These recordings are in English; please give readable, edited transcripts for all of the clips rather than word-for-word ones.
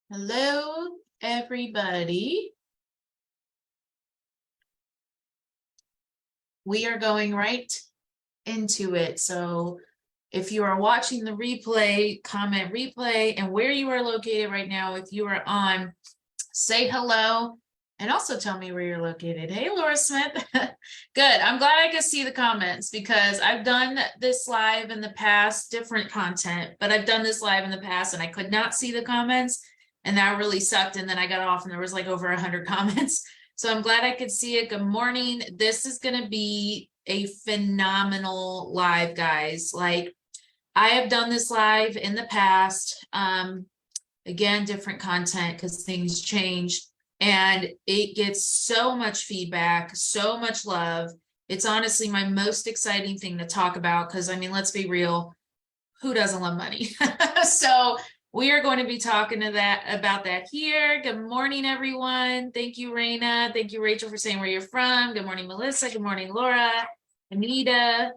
Hello, everybody. We are going right into it. So if you are watching the replay, comment replay, and where you are located right now, if you are on, say hello, and also tell me where you're located. Hey, Laura Smith. Good. I'm glad I could see the comments because I've done this live in the past, different content, but I've done this live in the past and I could not see the comments. And that really sucked. And then I got off and there was like over 100 comments. So I'm glad I could see it. Good morning. This is going to be a phenomenal live, guys. Like, I have done this live in the past. Again, different content because things change. And it gets so much feedback, so much love. It's honestly my most exciting thing to talk about because, I mean, let's be real. Who doesn't love money? So we are going to be talking about that here. Good morning, everyone. Thank you, Raina. Thank you, Rachel, for saying where you're from. Good morning, Melissa. Good morning, Laura, Anita,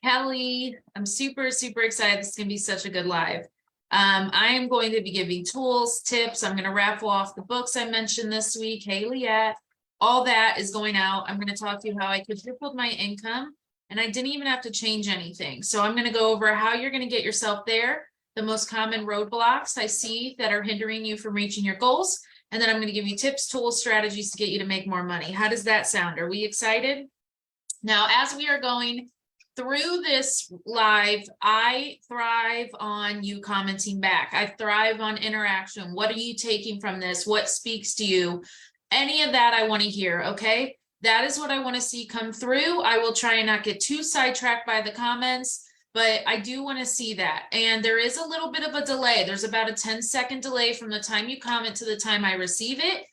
Kelly. I'm super, super excited. This is going to be such a good live. I am going to be giving tools, tips. I'm going to raffle off the books I mentioned this week. Hey, Leah. All that is going out. I'm going to talk to you how I quadrupled my income and I didn't even have to change anything. So I'm going to go over how you're going to get yourself there, the most common roadblocks I see that are hindering you from reaching your goals. And then I'm going to give you tips, tools, strategies to get you to make more money. How does that sound? Are we excited? Now, as we are going through this live, I thrive on you commenting back. I thrive on interaction. What are you taking from this? What speaks to you? Any of that I want to hear, okay? That is what I want to see come through. I will try and not get too sidetracked by the comments, but I do want to see that. And there is a little bit of a delay. There's about a 10-second delay from the time you comment to the time I receive it.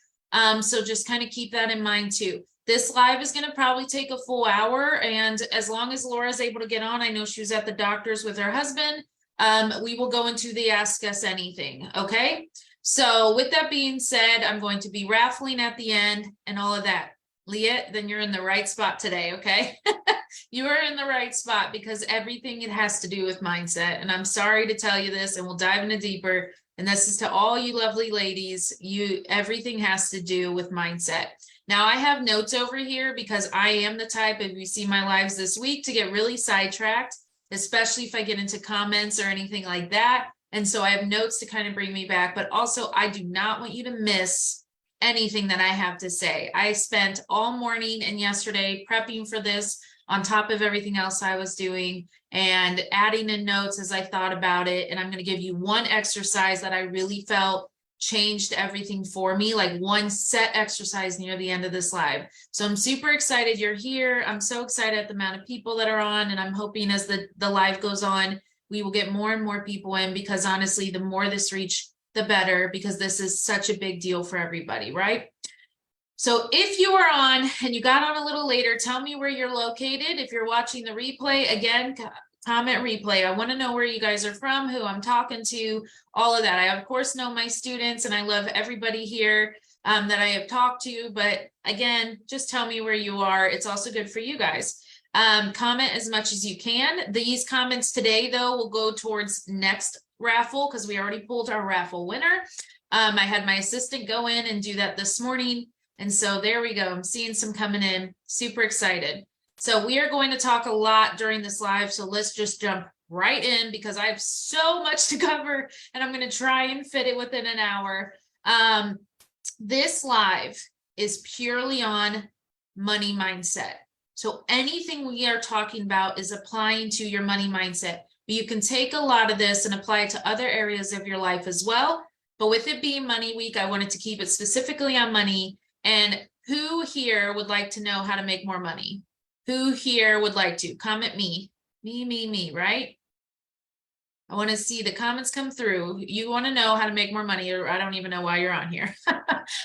So just kind of keep that in mind too. This live is going to probably take a full hour. And as long as Laura's able to get on, I know she was at the doctor's with her husband. We will go into the Ask Us Anything. Okay. So with that being said, I'm going to be raffling at the end and all of that. Leah, then you're in the right spot today. Okay. You are in the right spot because everything it has to do with mindset. And I'm sorry to tell you this, and we'll dive into deeper. And this is to all you lovely ladies. Everything has to do with mindset. Now I have notes over here because I am the type, if you see my lives this week, to get really sidetracked, especially if I get into comments or anything like that. And so I have notes to kind of bring me back, but also I do not want you to miss anything that I have to say. I spent all morning and yesterday prepping for this on top of everything else I was doing and adding in notes as I thought about it. And I'm going to give you one exercise that I really felt changed everything for me, like one set exercise near the end of this live. So I'm super excited you're here. I'm so excited at the amount of people that are on, and I'm hoping as the live goes on, we will get more and more people in, because honestly, the more this reach, the better, because this is such a big deal for everybody, right? So if you are on and you got on a little later, tell me where you're located. If you're watching the replay, again, comment replay. I want to know where you guys are from, who I'm talking to, all of that. I, of course, know my students and I love everybody here that I have talked to. But again, just tell me where you are. It's also good for you guys. Comment as much as you can. These comments today, though, will go towards next raffle because we already pulled our raffle winner. I had my assistant go in and do that this morning. And so there we go. I'm seeing some coming in. Super excited. So we are going to talk a lot during this live. So let's just jump right in because I have so much to cover and I'm going to try and fit it within an hour. This live is purely on money mindset. So anything we are talking about is applying to your money mindset. But you can take a lot of this and apply it to other areas of your life as well. But with it being Money Week, I wanted to keep it specifically on money. And who here would like to know how to make more money? Who here would like to? Comment me, right? I want to see the comments come through. You want to know how to make more money, or I don't even know why you're on here.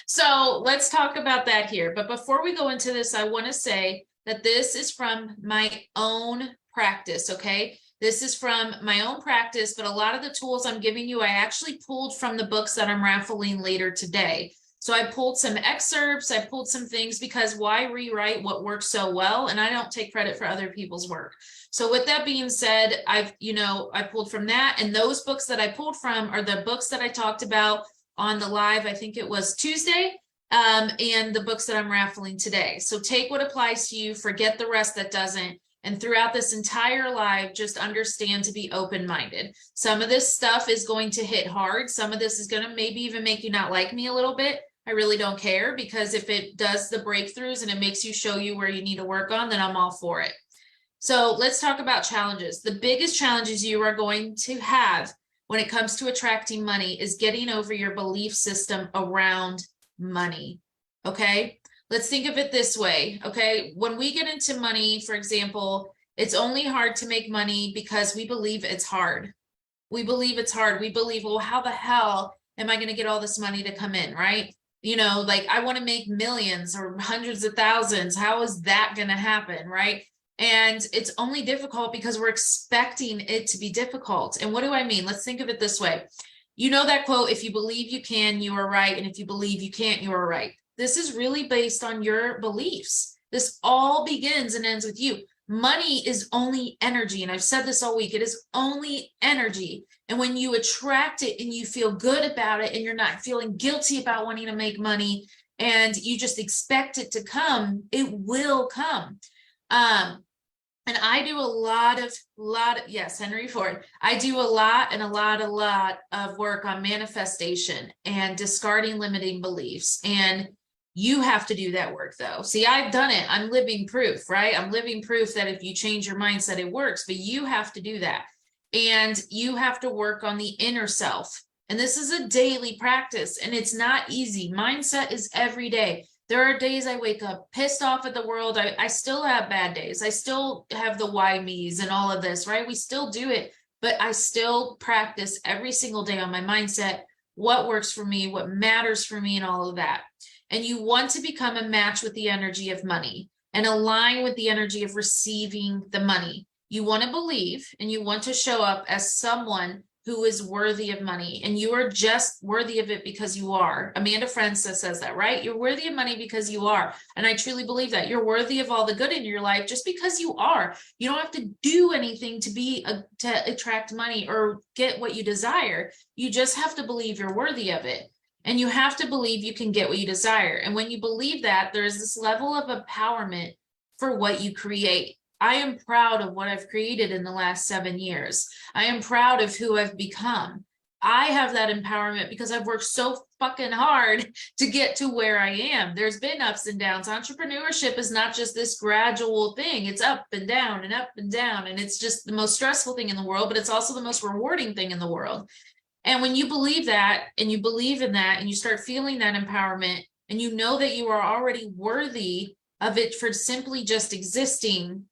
So let's talk about that here. But before we go into this, I want to say that this is from my own practice, okay? This is from my own practice, but a lot of the tools I'm giving you, I actually pulled from the books that I'm raffling later today. So I pulled some excerpts, I pulled some things, because why rewrite what works so well? And I don't take credit for other people's work. So with that being said, I pulled from that, and those books that I pulled from are the books that I talked about on the live, I think it was Tuesday, and the books that I'm raffling today. So take what applies to you, forget the rest that doesn't. And throughout this entire live, just understand to be open-minded. Some of this stuff is going to hit hard. Some of this is going to maybe even make you not like me a little bit. I really don't care, because if it does the breakthroughs and it makes you show you where you need to work on, then I'm all for it. So let's talk about challenges. The biggest challenges you are going to have when it comes to attracting money is getting over your belief system around money. Okay? Let's think of it this way, okay? When we get into money, for example, it's only hard to make money because we believe it's hard. We believe it's hard. We believe, well, how the hell am I going to get all this money to come in, right? You know, like I want to make millions or hundreds of thousands. How is that going to happen, right? And it's only difficult because we're expecting it to be difficult. And what do I mean? Let's think of it this way. You know that quote, if you believe you can, you are right. And if you believe you can't, you are right. This is really based on your beliefs. This all begins and ends with you. Money is only energy. And I've said this all week. It is only energy. And when you attract it and you feel good about it and you're not feeling guilty about wanting to make money and you just expect it to come, it will come. And I do a lot of, yes, Henry Ford. I do a lot of work on manifestation and discarding limiting beliefs. And you have to do that work though. See, I've done it. I'm living proof, right? I'm living proof that if you change your mindset, it works, but you have to do that. And you have to work on the inner self. And this is a daily practice and it's not easy. Mindset is every day. There are days I wake up pissed off at the world. I still have bad days. I still have the why me's and all of this, right? We still do it, but I still practice every single day on my mindset, what works for me, what matters for me, and all of that. And you want to become a match with the energy of money and align with the energy of receiving the money. You want to believe and you want to show up as someone who is worthy of money, and you are just worthy of it because you are. Amanda Francis says that, right? You're worthy of money because you are. And I truly believe that you're worthy of all the good in your life just because you are. You don't have to do anything to attract money or get what you desire. You just have to believe you're worthy of it. And you have to believe you can get what you desire. And when you believe that, there's this level of empowerment for what you create. I am proud of what I've created in the last 7 years. I am proud of who I've become. I have that empowerment because I've worked so fucking hard to get to where I am. There's been ups and downs. Entrepreneurship is not just this gradual thing. It's up and down and up and down. And it's just the most stressful thing in the world, but it's also the most rewarding thing in the world. And when you believe that and you believe in that and you start feeling that empowerment and you know that you are already worthy of it for simply just existing,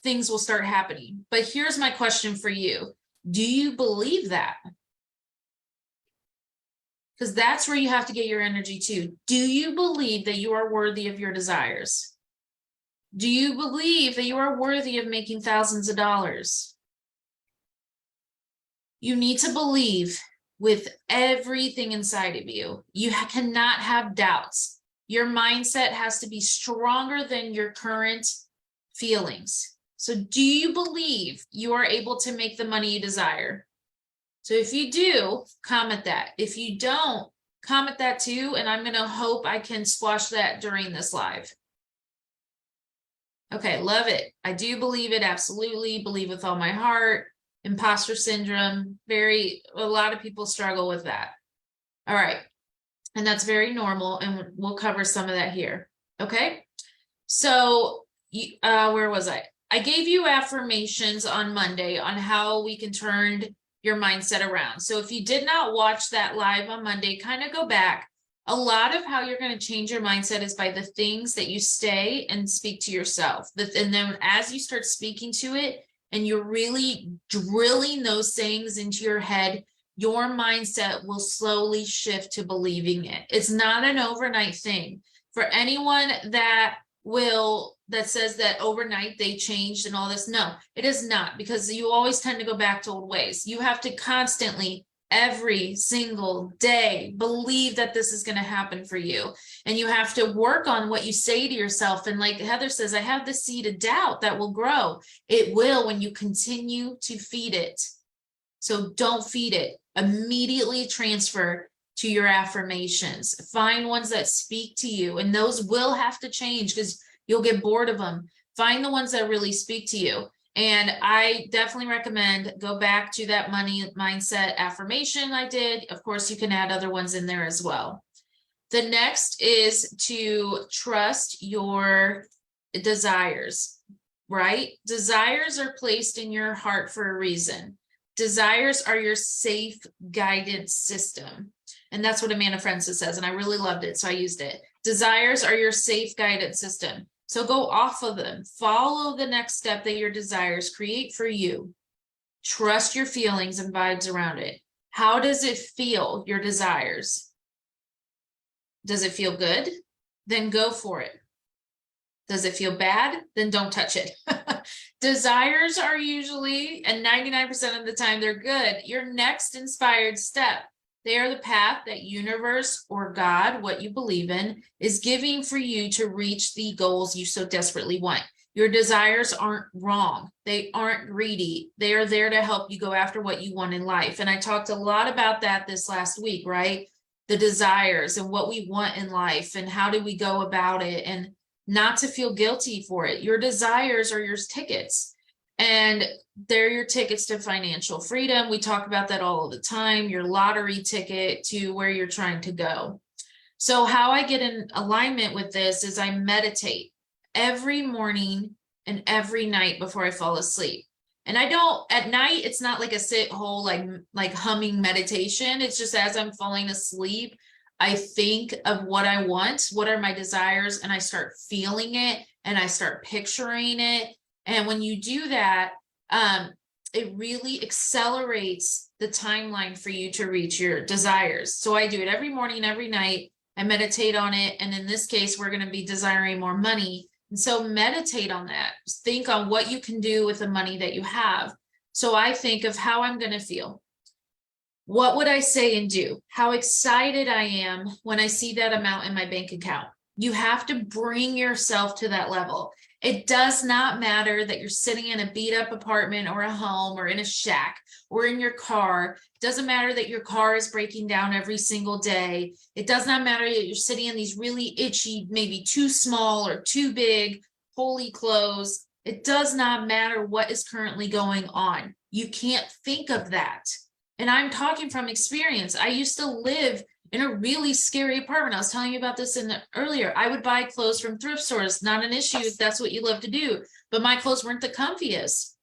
things will start happening. But here's my question for you. Do you believe that? Because that's where you have to get your energy to. Do you believe that you are worthy of your desires? Do you believe that you are worthy of making thousands of dollars? You need to believe with everything inside of you. You cannot have doubts. Your mindset has to be stronger than your current feelings. So do you believe you are able to make the money you desire? So if you do, comment that. If you don't, comment that too. And I'm going to hope I can squash that during this live. Okay, love it. I do believe it. Absolutely. Believe with all my heart. Imposter syndrome. A lot of people struggle with that. All right. And that's very normal. And we'll cover some of that here. Okay. So where was I? I gave you affirmations on Monday on how we can turn your mindset around. So if you did not watch that live on Monday, kind of go back. A lot of how you're going to change your mindset is by the things that you say and speak to yourself. And then as you start speaking to it and you're really drilling those sayings into your head, your mindset will slowly shift to believing it. It's not an overnight thing. For anyone that says that overnight they changed and all this. No, it is not, because you always tend to go back to old ways. You have to constantly, every single day, believe that this is going to happen for you. And you have to work on what you say to yourself. And like Heather says, I have the seed of doubt that will grow. It will when you continue to feed it. So don't feed it. Immediately transfer to your affirmations. Find ones that speak to you, and those will have to change because you'll get bored of them. Find the ones that really speak to you. And I definitely recommend go back to that money mindset affirmation I did. Of course, you can add other ones in there as well. The next is to trust your desires, right? Desires are placed in your heart for a reason. Desires are your safe guidance system. And that's what Amanda Francis says. And I really loved it, so I used it. Desires are your safe guidance system. So go off of them. Follow the next step that your desires create for you. Trust your feelings and vibes around it. How does it feel, your desires? Does it feel good? Then go for it. Does it feel bad? Then don't touch it. Desires are usually, and 99% of the time, they're good. Your next inspired step. They are the path that universe or God, what you believe in, is giving for you to reach the goals you so desperately want. Your desires aren't wrong. They aren't greedy. They are there to help you go after what you want in life. And I talked a lot about that this last week, right? The desires and what we want in life and how do we go about it, and not to feel guilty for it. Your desires are your tickets. And they're your tickets to financial freedom. We talk about that all the time, your lottery ticket to where you're trying to go. So how I get in alignment with this is I meditate every morning and every night before I fall asleep. And I don't, at night, it's not like a sit whole, like humming meditation. It's just as I'm falling asleep, I think of what I want, what are my desires, and I start feeling it and I start picturing it. And when you do that, it really accelerates the timeline for you to reach your desires. So I do it every morning, every night. I meditate on it. And in this case, we're going to be desiring more money. And so meditate on that. Think on what you can do with the money that you have. So I think of how I'm going to feel. What would I say and do? How excited I am when I see that amount in my bank account. You have to bring yourself to that level. It does not matter that you're sitting in a beat up apartment or a home or in a shack or in your car. It doesn't matter that your car is breaking down every single day. It does not matter that you're sitting in these really itchy, maybe too small or too big, holey clothes. It does not matter what is currently going on. You can't think of that. And I'm talking from experience. I used to live in a really scary apartment. I was telling you about this earlier. I would buy clothes from thrift stores. Not an issue if that's what you love to do. But my clothes weren't the comfiest.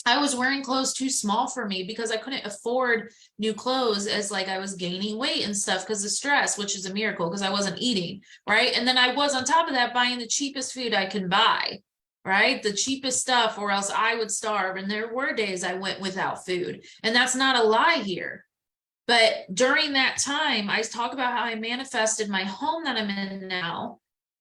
I was wearing clothes too small for me because I couldn't afford new clothes as like I was gaining weight and stuff because of stress, which is a miracle because I wasn't eating, right? And then I was on top of that buying the cheapest food I can buy, right? The cheapest stuff, or else I would starve. And there were days I went without food. And that's not a lie here. But during that time, I talk about how I manifested my home that I'm in now.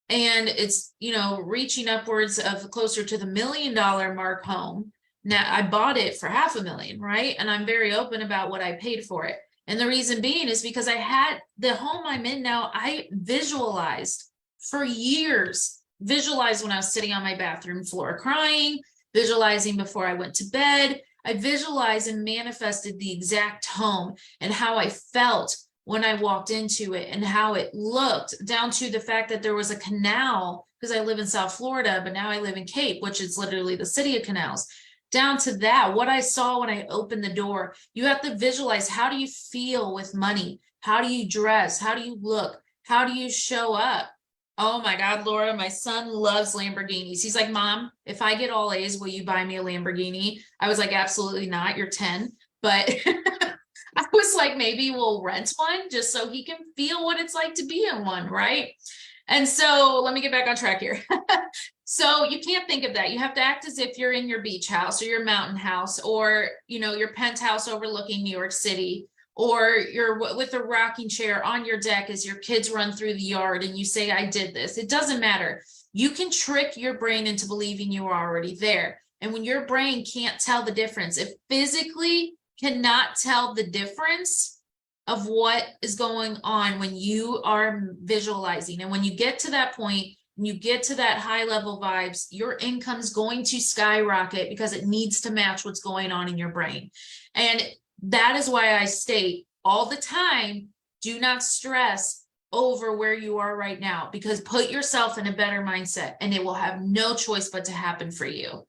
And it's, you know, reaching upwards of closer to the $1 million mark home. Now I bought it for $500,000, right? And I'm very open about what I paid for it. And the reason being is because I had the home I'm in now, I visualized for years, visualized when I was sitting on my bathroom floor crying, visualizing before I went to bed. I visualized and manifested the exact home and how I felt when I walked into it and how it looked, down to the fact that there was a canal, because I live in South Florida, but now I live in Cape, which is literally the city of canals. Down to that, what I saw when I opened the door. You have to visualize, how do you feel with money? How do you dress? How do you look? How do you show up? Oh my God, Laura, my son loves Lamborghinis. He's like, Mom, if I get all A's, will you buy me a Lamborghini? I was like, absolutely not. You're 10. But I was like, maybe we'll rent one just so he can feel what it's like to be in one, right? And so let me get back on track here. So you can't think of that. You have to act as if you're in your beach house or your mountain house, or, you know, your penthouse overlooking New York City, or you're with a rocking chair on your deck as your kids run through the yard and you say, I did this. It doesn't matter. You can trick your brain into believing you are already there. And when your brain can't tell the difference, it physically cannot tell the difference of what is going on when you are visualizing. And when you get to that point, and you get to that high level vibes, your income's going to skyrocket because it needs to match what's going on in your brain. And that is why I state all the time, Do not stress over where you are right now, because put yourself in a better mindset and it will have no choice but to happen for you.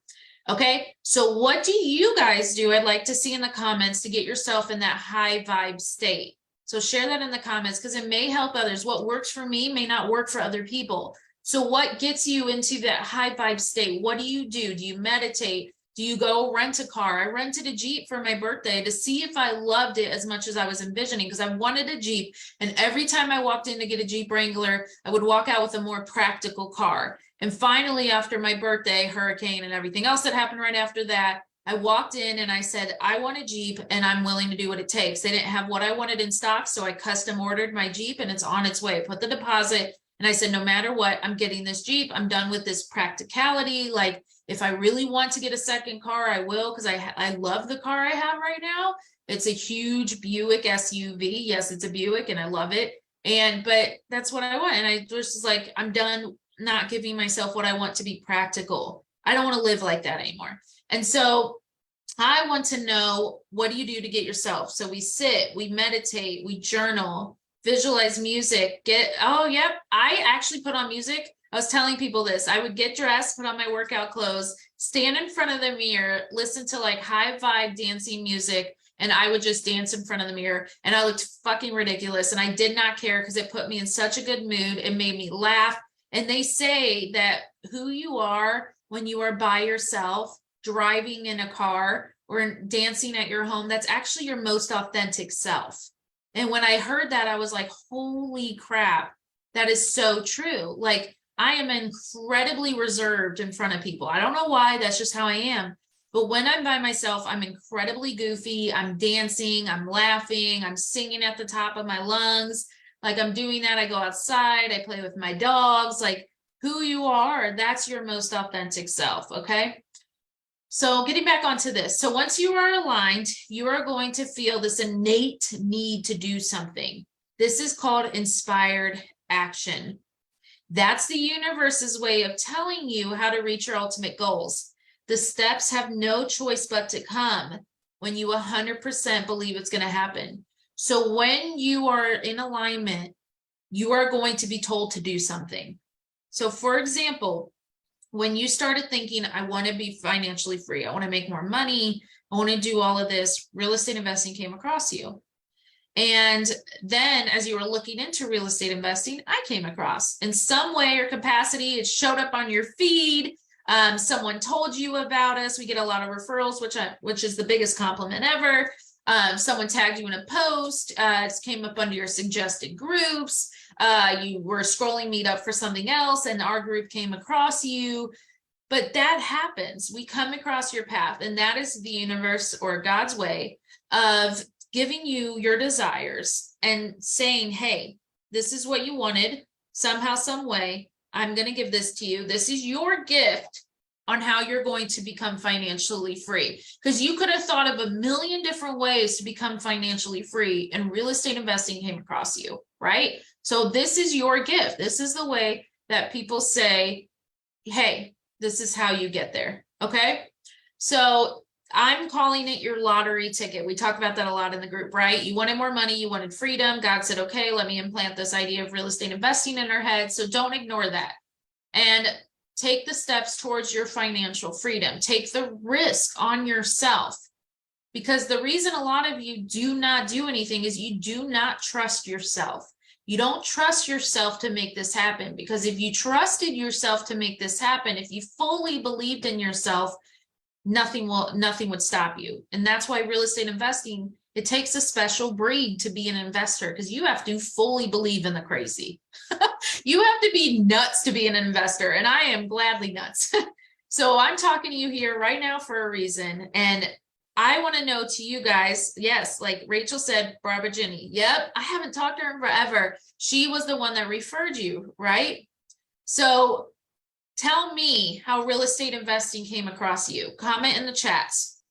Okay, so what do you guys do? I'd like to see in the comments to get yourself in that high vibe state. So share that in the comments, because it may help others. What works for me may not work for other people. So what gets you into that high vibe state? What do you do? Do you meditate? Do you go rent a car? I rented a Jeep for my birthday to see if I loved it as much as I was envisioning, because I wanted a Jeep. And every time I walked in to get a Jeep Wrangler, I would walk out with a more practical car. And finally, after my birthday, hurricane and everything else that happened right after that, I walked in and I said, I want a Jeep and I'm willing to do what it takes. They didn't have what I wanted in stock, so I custom ordered my Jeep and it's on its way. Put the deposit and I said, no matter what, I'm getting this Jeep. I'm done with this practicality. Like, if I really want to get a second car, I will, because I love the car I have right now. It's a huge Buick SUV. Yes, it's a Buick and I love it. But that's what I want. And I was like, I'm done not giving myself what I want to be practical. I don't want to live like that anymore. And so I want to know, what do you do to get yourself? So we sit, we meditate, we journal, visualize music, oh, yep. I actually put on music. I was telling people this. I would get dressed, put on my workout clothes, stand in front of the mirror, listen to like high vibe dancing music, and I would just dance in front of the mirror. And I looked fucking ridiculous. And I did not care, because it put me in such a good mood. It made me laugh. And they say that who you are when you are by yourself, driving in a car or dancing at your home, that's actually your most authentic self. And when I heard that, I was like, holy crap, that is so true. Like, I am incredibly reserved in front of people. I don't know why, that's just how I am. But when I'm by myself, I'm incredibly goofy. I'm dancing, I'm laughing, I'm singing at the top of my lungs. Like, I'm doing that. I go outside, I play with my dogs. Like, who you are, that's your most authentic self. Okay. So getting back onto this. So once you are aligned, you are going to feel this innate need to do something. This is called inspired action. That's the universe's way of telling you how to reach your ultimate goals. The steps have no choice but to come when you 100% believe it's going to happen. So when you are in alignment, you are going to be told to do something. So for example, when you started thinking, I want to be financially free, I want to make more money, I want to do all of this, real estate investing came across you. And then as you were looking into real estate investing, I came across in some way or capacity, it showed up on your feed. Someone told you about us. We get a lot of referrals, which is the biggest compliment ever. Someone tagged you in a post, it came up under your suggested groups. You were scrolling Meetup for something else and our group came across you. But that happens. We come across your path, and that is the universe or God's way of giving you your desires and saying, hey, this is what you wanted. Somehow, some way, I'm going to give this to you. This is your gift on how you're going to become financially free. Because you could have thought of a million different ways to become financially free, and real estate investing came across you, right? So this is your gift. This is the way that people say, hey, this is how you get there. Okay. So I'm calling it your lottery ticket. We talk about that a lot in the group, right? You wanted more money, you wanted freedom. God said, okay, let me implant this idea of real estate investing in our head. So don't ignore that. And take the steps towards your financial freedom. Take the risk on yourself. Because the reason a lot of you do not do anything is you do not trust yourself. You don't trust yourself to make this happen. Because if you trusted yourself to make this happen, if you fully believed in yourself, nothing would stop you. And that's why real estate investing, it takes a special breed to be an investor, because you have to fully believe in the crazy. You have to be nuts to be an investor, and I am gladly nuts. So I'm talking to you here right now for a reason. And I want to know to you guys, yes, like Rachel said, Barbara Jenny, yep, I haven't talked to her in forever. She was the one that referred you, right? So tell me how real estate investing came across you. Comment in the chats.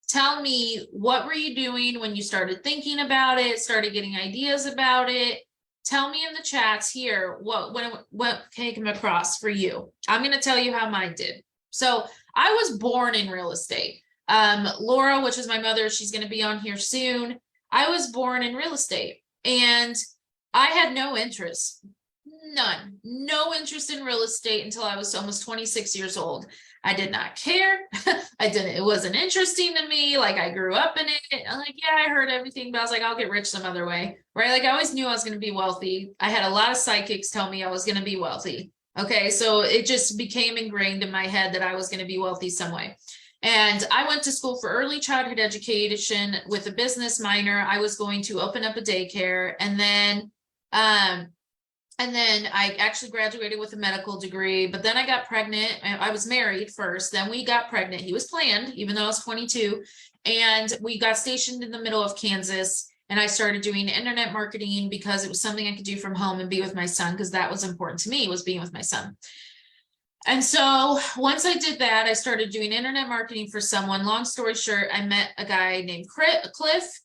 Tell me, what were you doing when you started thinking about it, started getting ideas about it? Tell me in the chats here what came across for you. I'm going to tell you how mine did. So I was born in real estate. Laura, which is my mother, she's going to be on here soon. I was born in real estate. And I had no interest, none, no interest in real estate until I was almost 26 years old. I did not care. It wasn't interesting to me. Like, I grew up in it. I'm like, yeah, I heard everything, but I was like, I'll get rich some other way, right? Like, I always knew I was going to be wealthy. I had a lot of psychics tell me I was going to be wealthy. Okay. So it just became ingrained in my head that I was going to be wealthy some way. And I went to school for early childhood education with a business minor. I was going to open up a daycare, and then I actually graduated with a medical degree, but then I got pregnant. I was married first, then we got pregnant. He was planned, even though I was 22. And we got stationed in the middle of Kansas. And I started doing internet marketing because it was something I could do from home and be with my son, because that was important to me, was being with my son. And so once I did that, I started doing internet marketing for someone. Long story short, I met a guy named Cliff.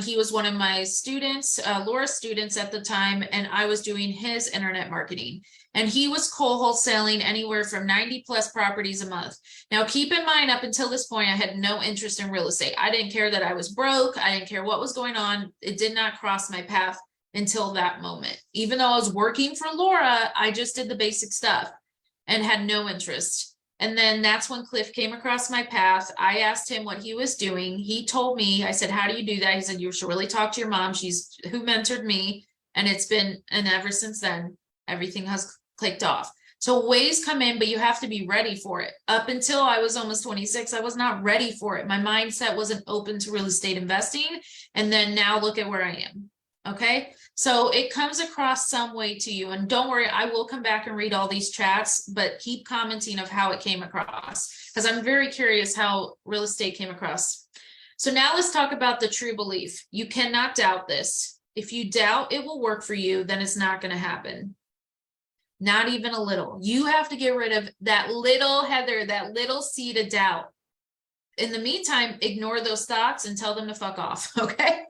He was one of my students, Laura's students at the time, and I was doing his internet marketing. And he was wholesaling anywhere from 90 plus properties a month. Now, keep in mind, up until this point, I had no interest in real estate. I didn't care that I was broke. I didn't care what was going on. It did not cross my path until that moment. Even though I was working for Laura, I just did the basic stuff and had no interest. And then that's when Cliff came across my path. I asked him what he was doing. He told me, I said, how do you do that? He said, you should really talk to your mom. She's who mentored me. And ever since then, everything has clicked off. So ways come in, but you have to be ready for it. Up until I was almost 26, I was not ready for it. My mindset wasn't open to real estate investing. And then now look at where I am. Okay. So it comes across some way to you, and don't worry, I will come back and read all these chats, but keep commenting of how it came across, because I'm very curious how real estate came across. So now let's talk about the true belief. You cannot doubt this. If you doubt it will work for you, then it's not going to happen. Not even a little. You have to get rid of that little, Heather, that little seed of doubt. In the meantime, ignore those thoughts and tell them to fuck off. Okay.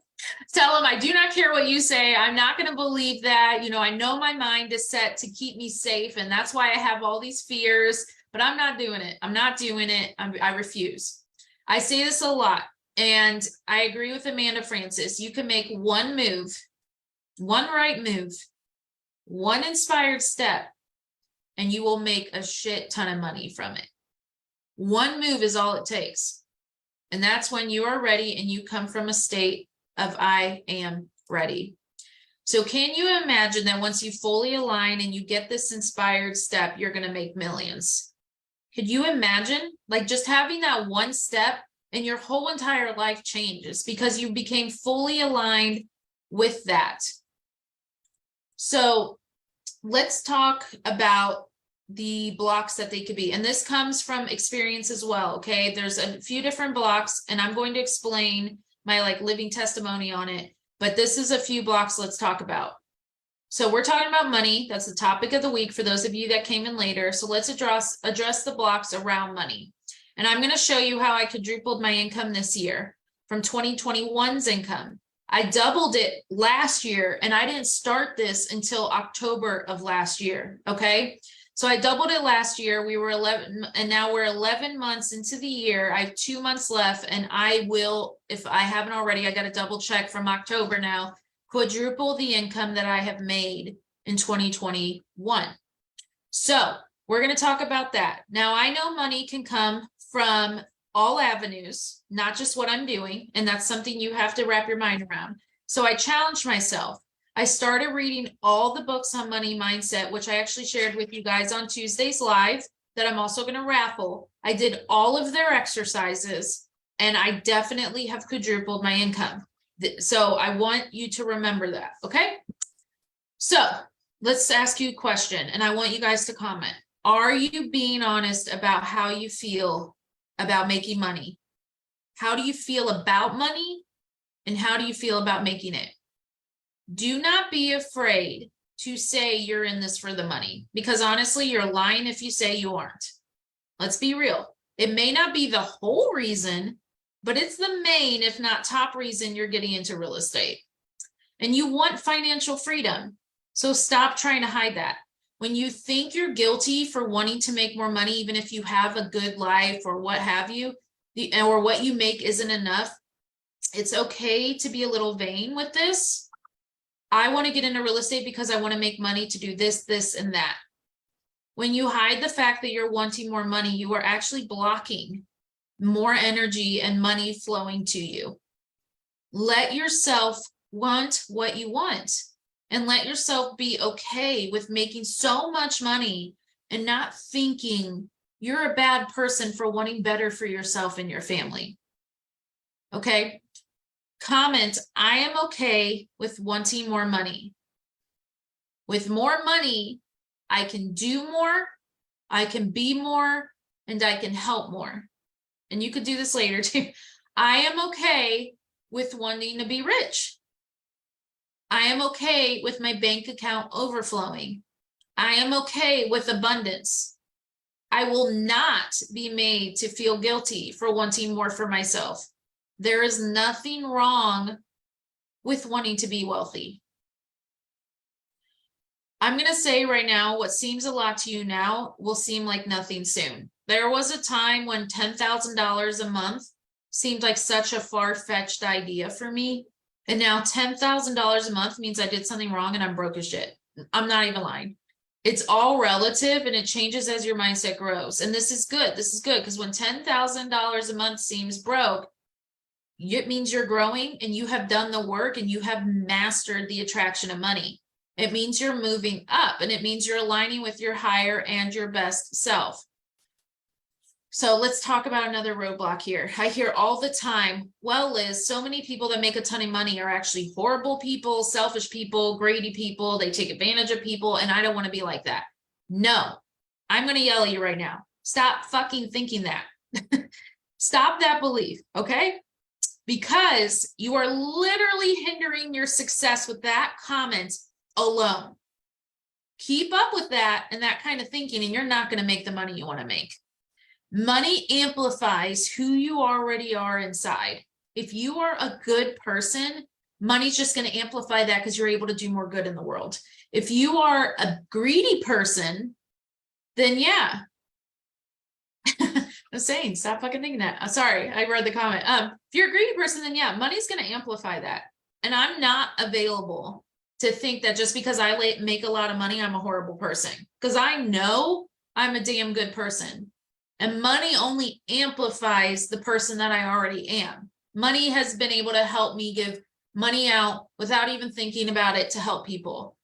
Tell them, I do not care what you say. I'm not going to believe that. You know, I know my mind is set to keep me safe, and that's why I have all these fears, but I'm not doing it. I'm not doing it. I refuse. I say this a lot, and I agree with Amanda Francis. You can make one move, one right move, one inspired step, and you will make a shit ton of money from it. One move is all it takes. And that's when you are ready and you come from a state of I am ready. So can you imagine that once you fully align and you get this inspired step, you're going to make millions? Could you imagine, like, just having that one step and your whole entire life changes because you became fully aligned with that? So let's talk about the blocks that they could be. And this comes from experience as well. Okay. There's a few different blocks, and I'm going to explain my living testimony on it, but this is a few blocks let's talk about. So we're talking about money. That's the topic of the week for those of you that came in later. So let's address the blocks around money. And I'm going to show you how I quadrupled my income this year from 2021's income. I doubled it last year, and I didn't start this until October of last year. Okay. So I doubled it last year. We were 11, and now we're 11 months into the year. I have 2 months left, and I will, if I haven't already, I got to double check from October now, quadruple the income that I have made in 2021. So we're going to talk about that. Now, I know money can come from all avenues, not just what I'm doing. And that's something you have to wrap your mind around. So I challenged myself. I started reading all the books on money mindset, which I actually shared with you guys on Tuesdays live, that I'm also going to raffle. I did all of their exercises, and I definitely have quadrupled my income. So I want you to remember that. Okay. So let's ask you a question, and I want you guys to comment. Are you being honest about how you feel about making money? How do you feel about money, and how do you feel about making it? Do not be afraid to say you're in this for the money, because honestly, you're lying if you say you aren't. Let's be real. It may not be the whole reason, but it's the main, if not top reason you're getting into real estate. And you want financial freedom. So stop trying to hide that. When you think you're guilty for wanting to make more money, even if you have a good life or what have you, or what you make isn't enough, it's okay to be a little vain with this. I want to get into real estate because I want to make money to do this, this, and that. When you hide the fact that you're wanting more money, you are actually blocking more energy and money flowing to you. Let yourself want what you want, and let yourself be okay with making so much money and not thinking you're a bad person for wanting better for yourself and your family. Okay? Comment, I am okay with wanting more money. With more money, I can do more, I can be more, and I can help more. And you could do this later too. I am okay with wanting to be rich. I am okay with my bank account overflowing. I am okay with abundance. I will not be made to feel guilty for wanting more for myself. There is nothing wrong with wanting to be wealthy. I'm going to say right now, what seems a lot to you now will seem like nothing soon. There was a time when $10,000 a month seemed like such a far-fetched idea for me. And now $10,000 a month means I did something wrong and I'm broke as shit. I'm not even lying. It's all relative and it changes as your mindset grows. And this is good. This is good because when $10,000 a month seems broke, it means you're growing and you have done the work and you have mastered the attraction of money. It means you're moving up and it means you're aligning with your higher and your best self. So let's talk about another roadblock here. I hear all the time, well, Liz, so many people that make a ton of money are actually horrible people, selfish people, greedy people. They take advantage of people, and I don't want to be like that. No, I'm going to yell at you right now. Stop fucking thinking that. Stop that belief, okay? Because you are literally hindering your success with that comment alone. Keep up with that and that kind of thinking, and you're not going to make the money you want to make. Money amplifies who you already are inside. If you are a good person, money's just going to amplify that because you're able to do more good in the world. If you are a greedy person, then yeah. I'm saying, stop fucking thinking that. Sorry, I read the comment. If you're a greedy person, then yeah, money's going to amplify that. And I'm not available to think that just because I make a lot of money, I'm a horrible person. Because I know I'm a damn good person. And money only amplifies the person that I already am. Money has been able to help me give money out without even thinking about it to help people.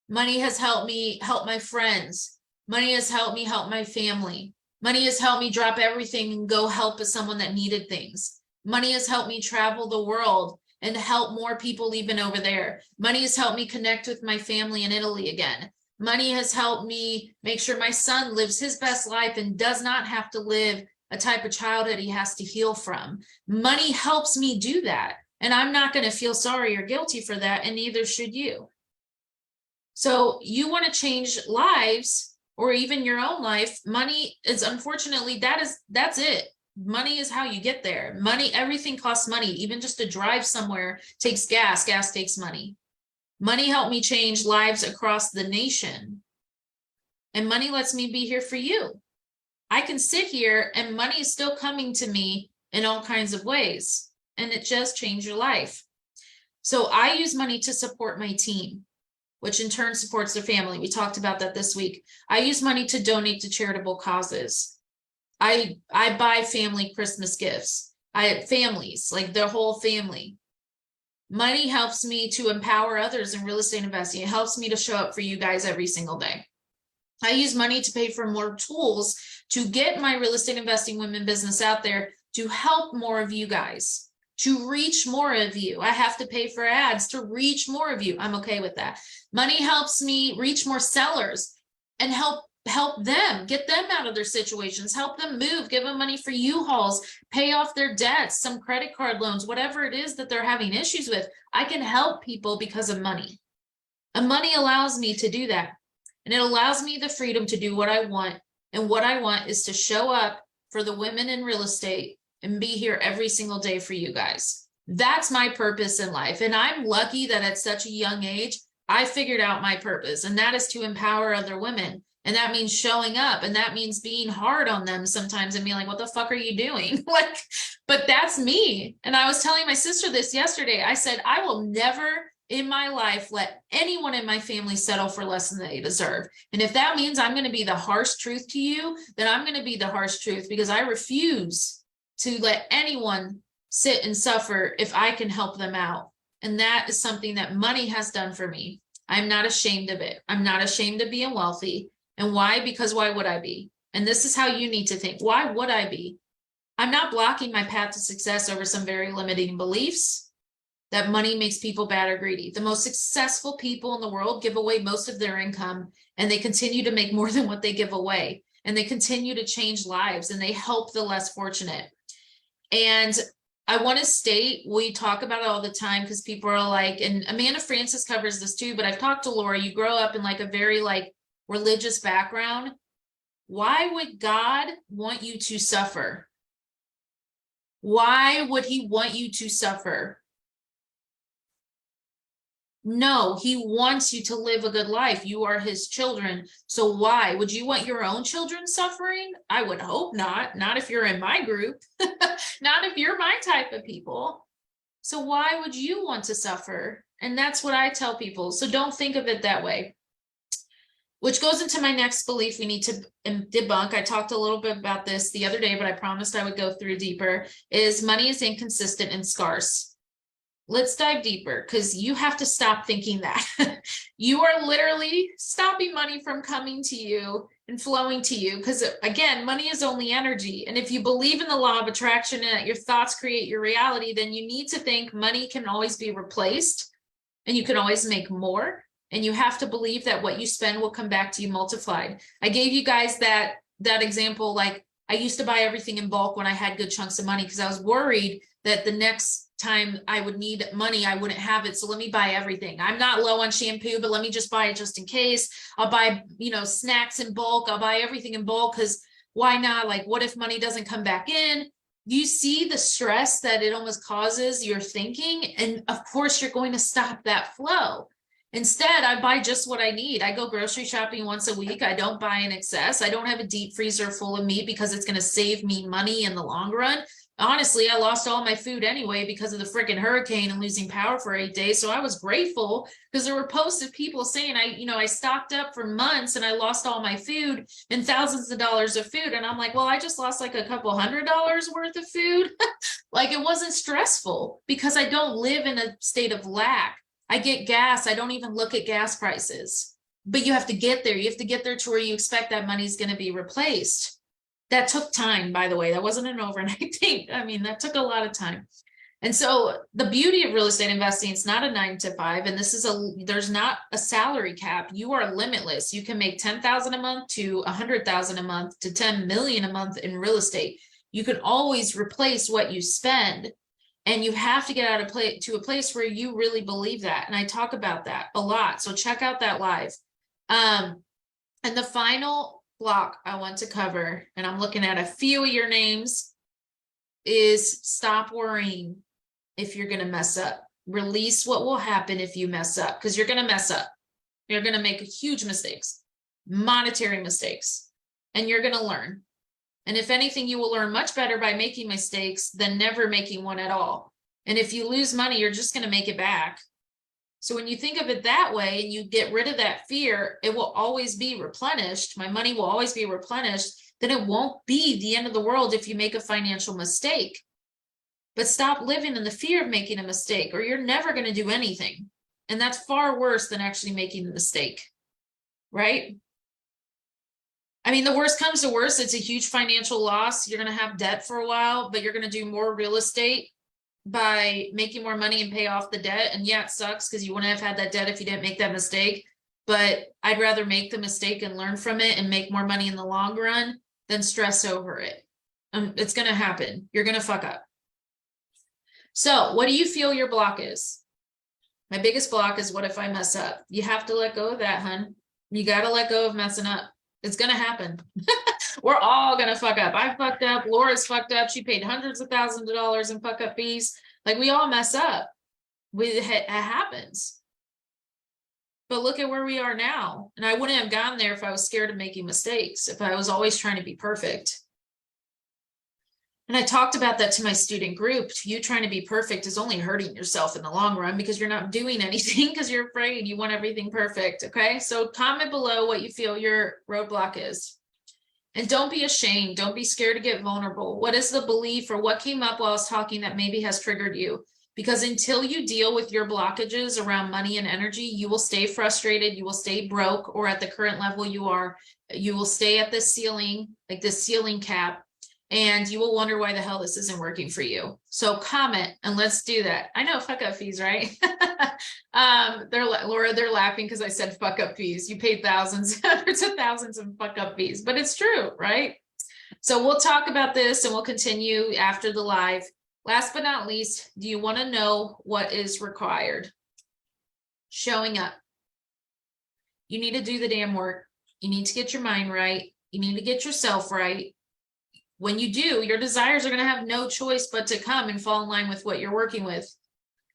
Money has helped me help my friends. Money has helped me help my family. Money has helped me drop everything and go help someone that needed things. Money has helped me travel the world and help more people even over there. Money has helped me connect with my family in Italy again. Money has helped me make sure my son lives his best life and does not have to live a type of childhood he has to heal from. Money helps me do that. And I'm not going to feel sorry or guilty for that, and neither should you. So you want to change lives or even your own life. Money is, unfortunately, that's it. Money is how you get there. Money, everything costs money. Even just to drive somewhere takes gas. Gas takes money. Money helped me change lives across the nation. And money lets me be here for you. I can sit here and money is still coming to me in all kinds of ways. And it just changed your life. So I use money to support my team, which in turn supports their family. We talked about that this week. I use money to donate to charitable causes. I buy family Christmas gifts. Families, like their whole family. Money helps me to empower others in real estate investing. It helps me to show up for you guys every single day. I use money to pay for more tools to get my real estate investing women business out there to help more of you guys, to reach more of you. I have to pay for ads to reach more of you. I'm okay with that. Money helps me reach more sellers and help them, get them out of their situations, help them move, give them money for U-Hauls, pay off their debts, some credit card loans, whatever it is that they're having issues with. I can help people because of money. And money allows me to do that. And it allows me the freedom to do what I want. And what I want is to show up for the women in real estate and be here every single day for you guys. That's my purpose in life. And I'm lucky that at such a young age, I figured out my purpose, and that is to empower other women. And that means showing up, and that means being hard on them sometimes and being like, what the fuck are you doing? But that's me. And I was telling my sister this yesterday. I said, I will never in my life let anyone in my family settle for less than they deserve. And if that means I'm going to be the harsh truth to you, then I'm going to be the harsh truth, because I refuse to let anyone sit and suffer if I can help them out. And that is something that money has done for me. I'm not ashamed of it. I'm not ashamed of being wealthy. And why? Because why would I be? And this is how you need to think. Why would I be? I'm not blocking my path to success over some very limiting beliefs that money makes people bad or greedy. The most successful people in the world give away most of their income, and they continue to make more than what they give away. And they continue to change lives, and they help the less fortunate. And I want to state, we talk about it all the time because people are like, and Amanda Francis covers this too, but I've talked to Laura, you grow up in like a very like religious background. Why would God want you to suffer? Why would he want you to suffer? No, he wants you to live a good life. You are his children. So why? Would you want your own children suffering? I would hope not. Not if you're in my group. Not if you're my type of people. So why would you want to suffer? And that's what I tell people. So don't think of it that way. Which goes into my next belief we need to debunk. I talked a little bit about this the other day, but I promised I would go through deeper, is money is inconsistent and scarce. Let's dive deeper, because you have to stop thinking that. You are literally stopping money from coming to you and flowing to you, because again, money is only energy. And if you believe in the law of attraction and that your thoughts create your reality, then you need to think money can always be replaced and you can always make more. And you have to believe that what you spend will come back to you multiplied. I gave you guys that example. Like, I used to buy everything in bulk when I had good chunks of money, because I was worried that the next time I would need money, I wouldn't have it. So let me buy everything. I'm not low on shampoo, but let me just buy it just in case. I'll buy, snacks in bulk. I'll buy everything in bulk, because why not? Like, what if money doesn't come back in? You see the stress that it almost causes your thinking. And of course, you're going to stop that flow. Instead, I buy just what I need. I go grocery shopping once a week. I don't buy in excess. I don't have a deep freezer full of meat, because it's going to save me money in the long run. Honestly, I lost all my food anyway because of the freaking hurricane and losing power for 8 days. So I was grateful, because there were posts of people saying I stocked up for months and I lost all my food and thousands of dollars of food. And I'm like, well, I just lost like a couple $100 worth of food. Like, it wasn't stressful, because I don't live in a state of lack. I get gas. I don't even look at gas prices. But you have to get there. You have to get there to where you expect that money's going to be replaced. That took time, by the way. That wasn't an overnight thing. I mean, that took a lot of time. And so the beauty of real estate investing, it's not a 9 to 5. And there's not a salary cap. You are limitless. You can make 10,000 a month to 100,000 a month to 10 million a month in real estate. You can always replace what you spend. And you have to get out of to a place where you really believe that. And I talk about that a lot. So check out that live. And the final block I want to cover, and I'm looking at a few of your names, is stop worrying if you're going to mess up. Release what will happen if you mess up, because you're going to mess up. You're going to make huge mistakes, monetary mistakes, and you're going to learn. And if anything, you will learn much better by making mistakes than never making one at all. And if you lose money, you're just going to make it back. So when you think of it that way and you get rid of that fear, it will always be replenished. My money will always be replenished. Then it won't be the end of the world if you make a financial mistake. But stop living in the fear of making a mistake, or you're never going to do anything. And that's far worse than actually making the mistake, right? I mean, the worst comes to worst, it's a huge financial loss. You're going to have debt for a while, but you're going to do more real estate by making more money and pay off the debt. And yeah, it sucks, because you wouldn't have had that debt if you didn't make that mistake. But I'd rather make the mistake and learn from it and make more money in the long run than stress over it. It's going to happen. You're going to fuck up. So what do you feel your block is? My biggest block is, what if I mess up? You have to let go of that, hun. You got to let go of messing up. It's going to happen. We're all going to fuck up. I fucked up. Laura's fucked up. She paid hundreds of thousands of dollars in fuck up fees. Like, we all mess up. It happens. But look at where we are now. And I wouldn't have gotten there if I was scared of making mistakes, if I was always trying to be perfect. And I talked about that to my student group. You trying to be perfect is only hurting yourself in the long run because you're not doing anything because you're afraid you want everything perfect. Okay. So comment below what you feel your roadblock is. And don't be ashamed. Don't be scared to get vulnerable. What is the belief or what came up while I was talking that maybe has triggered you? Because until you deal with your blockages around money and energy, you will stay frustrated. You will stay broke, or at the current level you are, you will stay at the ceiling, like the ceiling cap, and you will wonder why the hell this isn't working for you. So comment and let's do that. I know, fuck up fees, right? Laura, they're laughing because I said fuck up fees. You paid thousands, hundreds of thousands of fuck up fees, but it's true, right? So we'll talk about this and we'll continue after the live. Last but not least, do you want to know what is required? Showing up. You need to do the damn work. You need to get your mind right. You need to get yourself right. When you do, your desires are going to have no choice but to come and fall in line with what you're working with.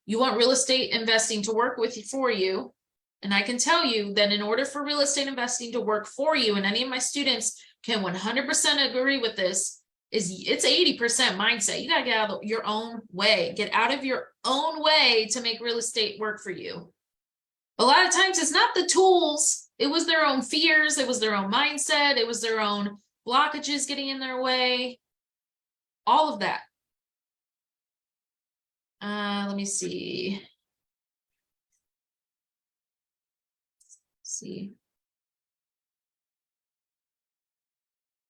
You want real estate investing to work with you for you. And I can tell you that in order for real estate investing to work for you, and any of my students can 100% agree with this, is it's 80% mindset. You got to get out of your own way. Get out of your own way to make real estate work for you. A lot of times it's not the tools. It was their own fears. It was their own mindset. It was their own blockages getting in their way. All of that. Let me see.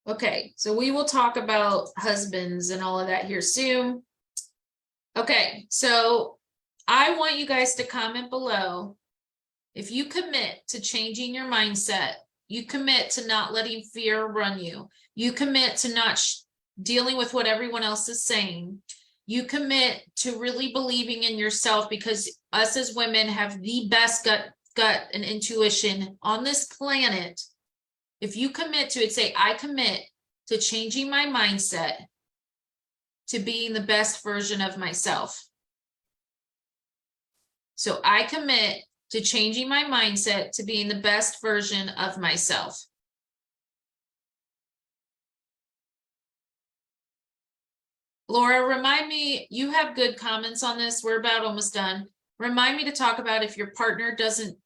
Okay, so we will talk about husbands and all of that here soon. Okay, so I want you guys to comment below. If you commit to changing your mindset, you commit to not letting fear run you, you commit to not dealing with what everyone else is saying, you commit to really believing in yourself, because us as women have the best gut and intuition on this planet. If you commit to it, say, I commit to changing my mindset to being the best version of myself. So I commit to changing my mindset to being the best version of myself. Laura, remind me, you have good comments on this. We're about almost done. Remind me to talk about if your partner doesn't,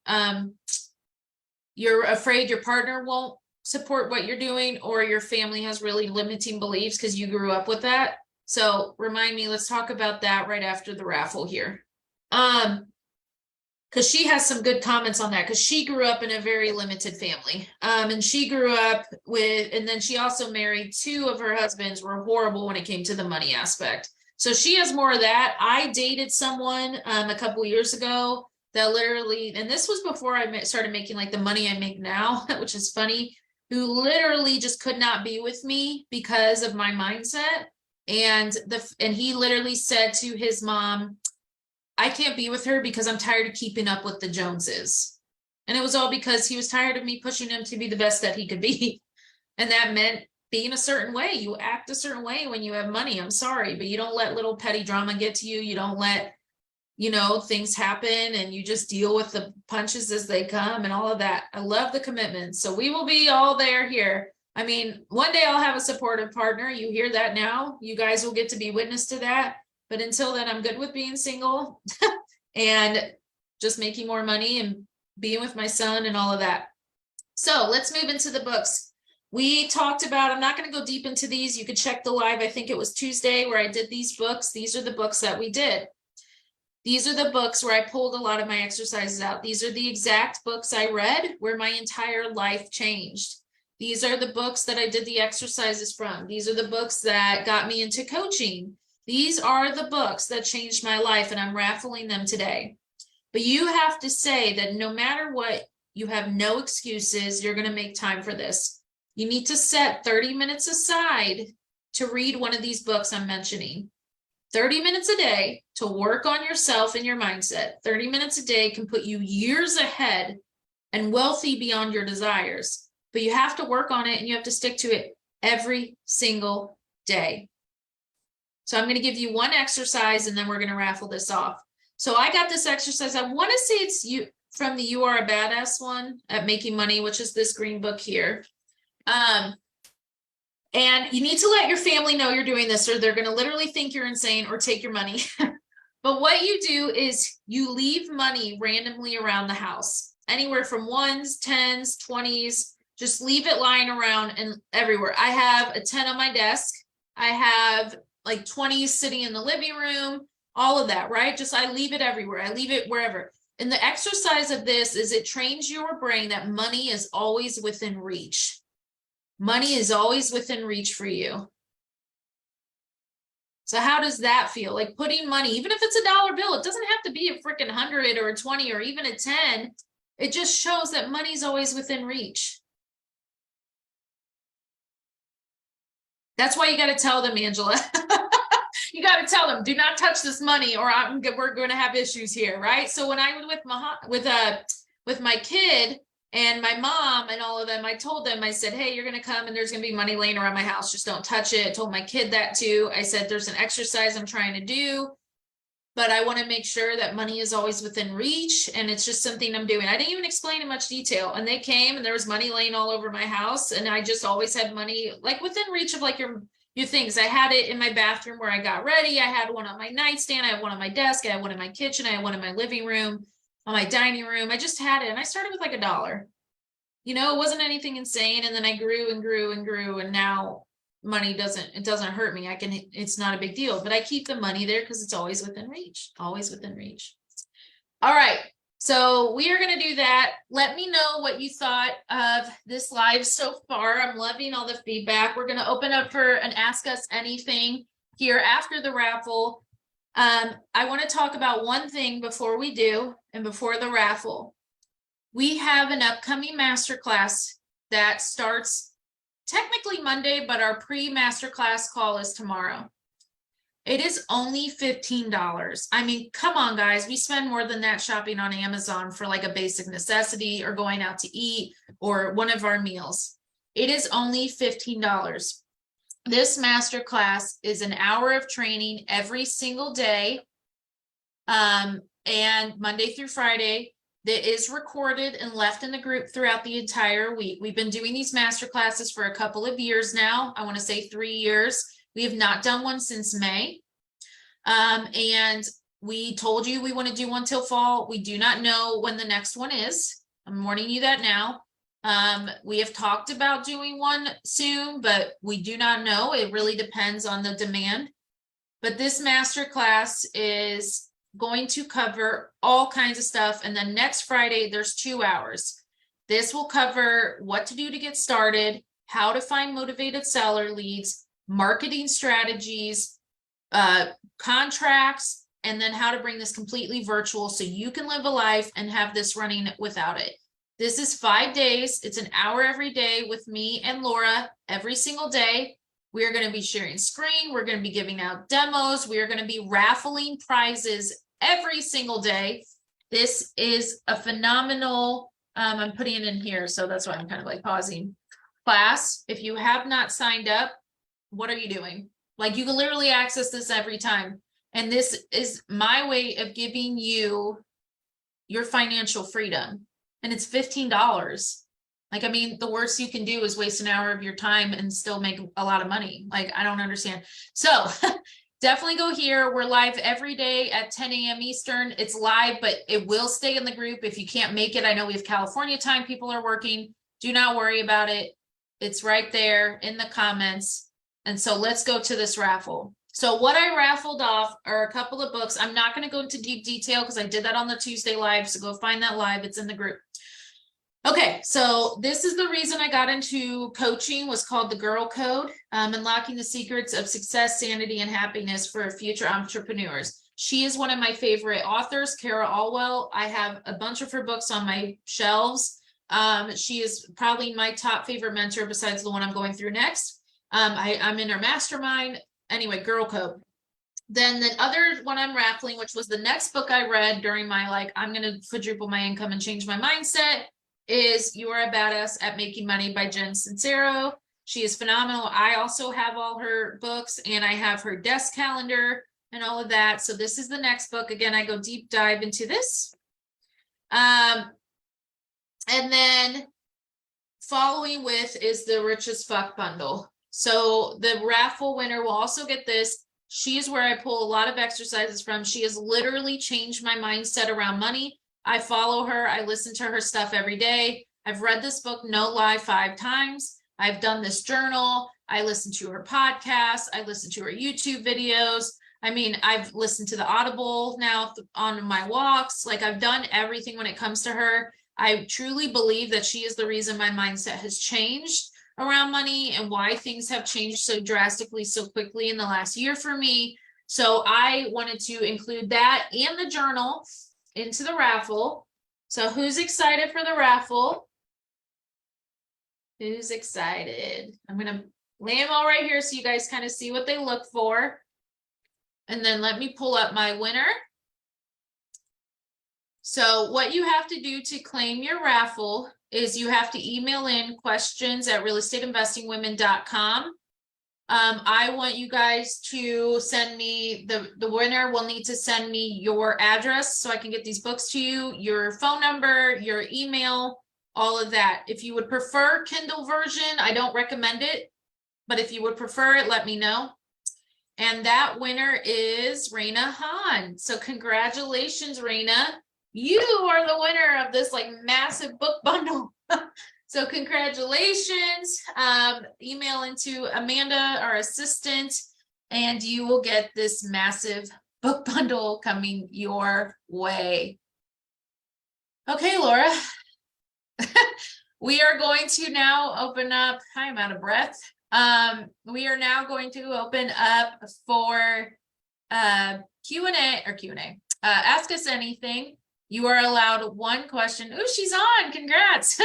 you're afraid your partner won't support what you're doing, or your family has really limiting beliefs because you grew up with that. So remind me, let's talk about that right after the raffle here. Because she has some good comments on that, because she grew up in a very limited family. And she grew up with, and then she also married, two of her husbands were horrible when it came to the money aspect. So she has more of that. I dated someone a couple years ago that literally, and this was before I started making like the money I make now, which is funny, who literally just could not be with me because of my mindset. And he literally said to his mom, I can't be with her because I'm tired of keeping up with the Joneses. And it was all because he was tired of me pushing him to be the best that he could be. And that meant being a certain way. You act a certain way when you have money. I'm sorry, but you don't let little petty drama get to you. You don't let, things happen, and you just deal with the punches as they come and all of that. I love the commitment. So we will be all there here. I mean, one day I'll have a supportive partner. You hear that now. You guys will get to be witness to that. But until then, I'm good with being single and just making more money and being with my son and all of that. So let's move into the books. We talked about, I'm not going to go deep into these. You could check the live. I think it was Tuesday where I did these books. These are the books that we did. These are the books where I pulled a lot of my exercises out. These are the exact books I read where my entire life changed. These are the books that I did the exercises from. These are the books that got me into coaching. These are the books that changed my life, and I'm raffling them today. But you have to say that no matter what, you have no excuses. You're going to make time for this. You need to set 30 minutes aside to read one of these books I'm mentioning. 30 minutes a day to work on yourself and your mindset. 30 minutes a day can put you years ahead and wealthy beyond your desires. But you have to work on it, and you have to stick to it every single day. So I'm going to give you one exercise, and then we're going to raffle this off. So I got this exercise. I want to say it's from the You Are a Badass one at Making Money, which is this green book here. And And you need to let your family know you're doing this, or they're going to literally think you're insane or take your money. But what you do is you leave money randomly around the house, anywhere from ones, tens, 20s, just leave it lying around and everywhere. I have a 10 on my desk. I have like 20s sitting in the living room, all of that, right? Just I leave it everywhere. I leave it wherever. And the exercise of this is it trains your brain that money is always within reach. Money is always within reach for you. So how does that feel? Like putting money, even if it's a dollar bill, it doesn't have to be a freaking 100 or a 20 or even a 10. It just shows that money's always within reach. That's why you got to tell them, Angela. You got to tell them, do not touch this money or we're going to have issues here, right? So when I was with my kid and my mom and all of them, I told them, I said, hey, you're going to come and there's going to be money laying around my house. Just don't touch it. I told my kid that too. I said, there's an exercise I'm trying to do, but I want to make sure that money is always within reach. And it's just something I'm doing. I didn't even explain in much detail. And they came and there was money laying all over my house. And I just always had money like within reach of like your things. I had it in my bathroom where I got ready. I had one on my nightstand. I had one on my desk. I had one in my kitchen. I had one in my living room, on my dining room. I just had it. And I started with like $1. You know, it wasn't anything insane. And then I grew and grew and grew. And now money doesn't hurt me. It's not a big deal, but I keep the money there because it's always within reach, always within reach. All right. So we are going to do that. Let me know what you thought of this live so far. I'm loving all the feedback. We're going to open up for an Ask Us Anything here after the raffle. I want to talk about one thing before we do and before the raffle. We have an upcoming masterclass that starts technically Monday, but our pre-masterclass call is tomorrow. It is only $15. I mean, come on, guys. We spend more than that shopping on Amazon for like a basic necessity or going out to eat or one of our meals. It is only $15. This masterclass is an hour of training every single day, and Monday through Friday. That is recorded and left in the group throughout the entire week. We've been doing these masterclasses for a couple of years now. I want to say 3 years. We have not done one since May. And we told you we want to do one till fall. We do not know when the next one is. I'm warning you that now. We have talked about doing one soon, but we do not know. It really depends on the demand. But this masterclass is going to cover all kinds of stuff. And then next Friday, there's 2 hours. This will cover what to do to get started, how to find motivated seller leads, marketing strategies, contracts, and then how to bring this completely virtual so you can live a life and have this running without it. This is 5 days. It's an hour every day with me and Laura every single day. We are going to be sharing screen. We're going to be giving out demos. We are going to be raffling prizes every single day. This is a phenomenal, I'm putting it in here, so that's why I'm kind of like pausing. Class, if you have not signed up, what are you doing? Like you can literally access this every time. And this is my way of giving you your financial freedom. And it's $15. Like, I mean, the worst you can do is waste an hour of your time and still make a lot of money. Like, I don't understand. So definitely go here. We're live every day at 10 a.m. Eastern. It's live, but it will stay in the group. If you can't make it, I know we have California time. People are working. Do not worry about it. It's right there in the comments. And so let's go to this raffle. So what I raffled off are a couple of books. I'm not going to go into deep detail because I did that on the Tuesday live. So go find that live. It's in the group. Okay, so this is the reason I got into coaching, was called the Girl Code, Unlocking the Secrets of Success, Sanity, and Happiness for Future Entrepreneurs. She is one of my favorite authors, Kara Alwell. I have a bunch of her books on my shelves. She is probably my top favorite mentor besides the one I'm going through next. I'm in her mastermind. Anyway, Girl Code. Then the other one I'm raffling, which was the next book I read during my, like, I'm going to quadruple my income and change my mindset, is You Are a Badass at Making Money by Jen Sincero. She is phenomenal. I also have all her books and I have her desk calendar and all of that. So this is the next book. Again, I go deep dive into this. And then following with is the Rich as Fuck bundle. So the raffle winner will also get this. She is where I pull a lot of exercises from. She has literally changed my mindset around money. I follow her. I listen to her stuff every day. I've read this book, no lie, 5 times. I've done this journal. I listen to her podcast. I listen to her YouTube videos. I mean, I've listened to the Audible now on my walks. Like, I've done everything when it comes to her. I truly believe that she is the reason my mindset has changed around money and why things have changed so drastically so quickly in the last year for me. So I wanted to include that and the journal into the raffle. So who's excited for the raffle? Who's excited? I'm going to lay them all right here so you guys kind of see what they look for. And then let me pull up my winner. So what you have to do to claim your raffle is you have to email in questions@realestateinvestingwomen.com. I want you guys to send me, the winner will need to send me your address so I can get these books to you, your phone number, your email, all of that. If you would prefer Kindle version, I don't recommend it, but if you would prefer it, let me know. And that winner is Raina Hahn. So congratulations, Raina. You are the winner of this like massive book bundle. So congratulations. Email into Amanda, our assistant, and you will get this massive book bundle coming your way. Okay, Laura. We are going to now open up. I'm out of breath. We are now going to open up for Q&A. Ask us anything. You are allowed one question. Oh, she's on. Congrats.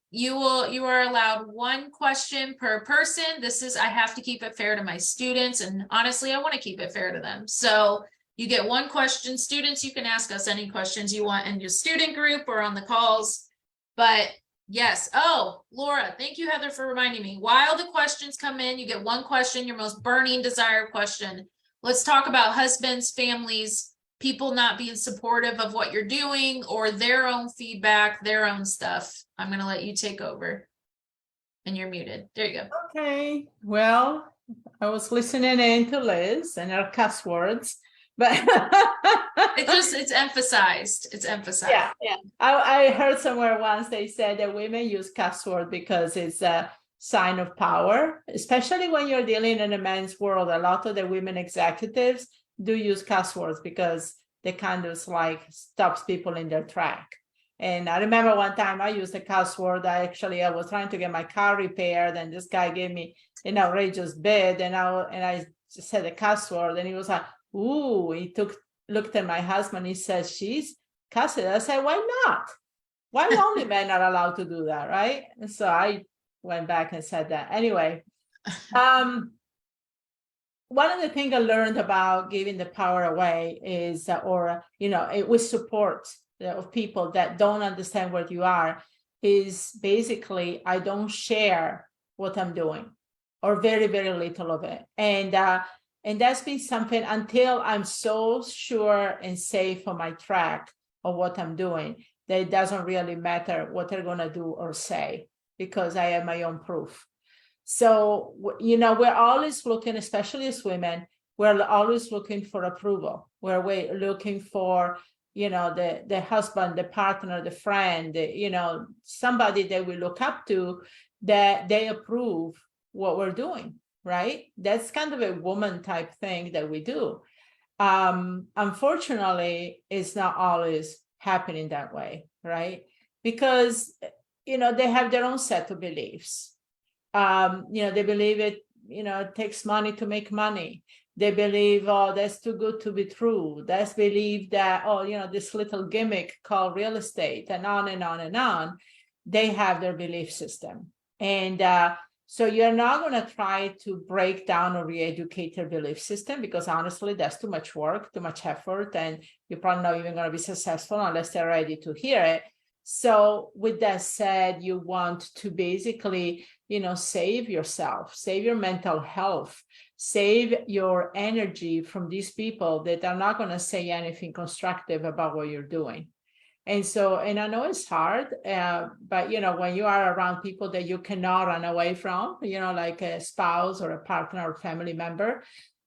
You are allowed one question per person. I have to keep it fair to my students, and honestly, I want to keep it fair to them. So you get one question. Students, you can ask us any questions you want in your student group or on the calls. But yes. Oh, Laura, thank you, Heather, for reminding me. While the questions come in, you get one question, your most burning desire question. Let's talk about husbands, families, people not being supportive of what you're doing or their own feedback, their own stuff. I'm going to let you take over. And you're muted. There you go. Okay. Well, I was listening in to Liz and her cuss words, but it's emphasized. It's emphasized. Yeah. I heard somewhere once they said that women use cuss word because it's a sign of power, especially when you're dealing in a men's world. A lot of the women executives do use cuss words because they kind of like stops people in their track. And I remember one time I used a cuss word. I was trying to get my car repaired, and this guy gave me an outrageous bid, and I just said a cuss word, and he was like, "Ooh!" He looked at my husband. He said, "She's cussing." I said, "Why not? Why only men are allowed to do that, right?" And so I went back and said that. Anyway, one of the things I learned about giving the power away is, with support of people that don't understand what you are, is basically I don't share what I'm doing, or very, very little of it. And that's been something until I'm so sure and safe on my track of what I'm doing, that it doesn't really matter what they're going to do or say, because I have my own proof. So, we're always looking, especially as women, we're always looking for approval. We're looking for, the husband, the partner, the friend, somebody that we look up to, that they approve what we're doing, right? That's kind of a woman type thing that we do. Unfortunately, it's not always happening that way, right? Because, they have their own set of beliefs. They believe it takes money to make money. They believe, oh, that's too good to be true. That's believe that, this little gimmick called real estate, and on and on and on. They have their belief system. And so you're not going to try to break down or re-educate their belief system, because honestly, that's too much work, too much effort, and you're probably not even going to be successful unless they're ready to hear it. So with that said, you want to basically, save yourself, save your mental health, save your energy from these people that are not going to say anything constructive about what you're doing. And so, and I know it's hard, but when you are around people that you cannot run away from, like a spouse or a partner or family member,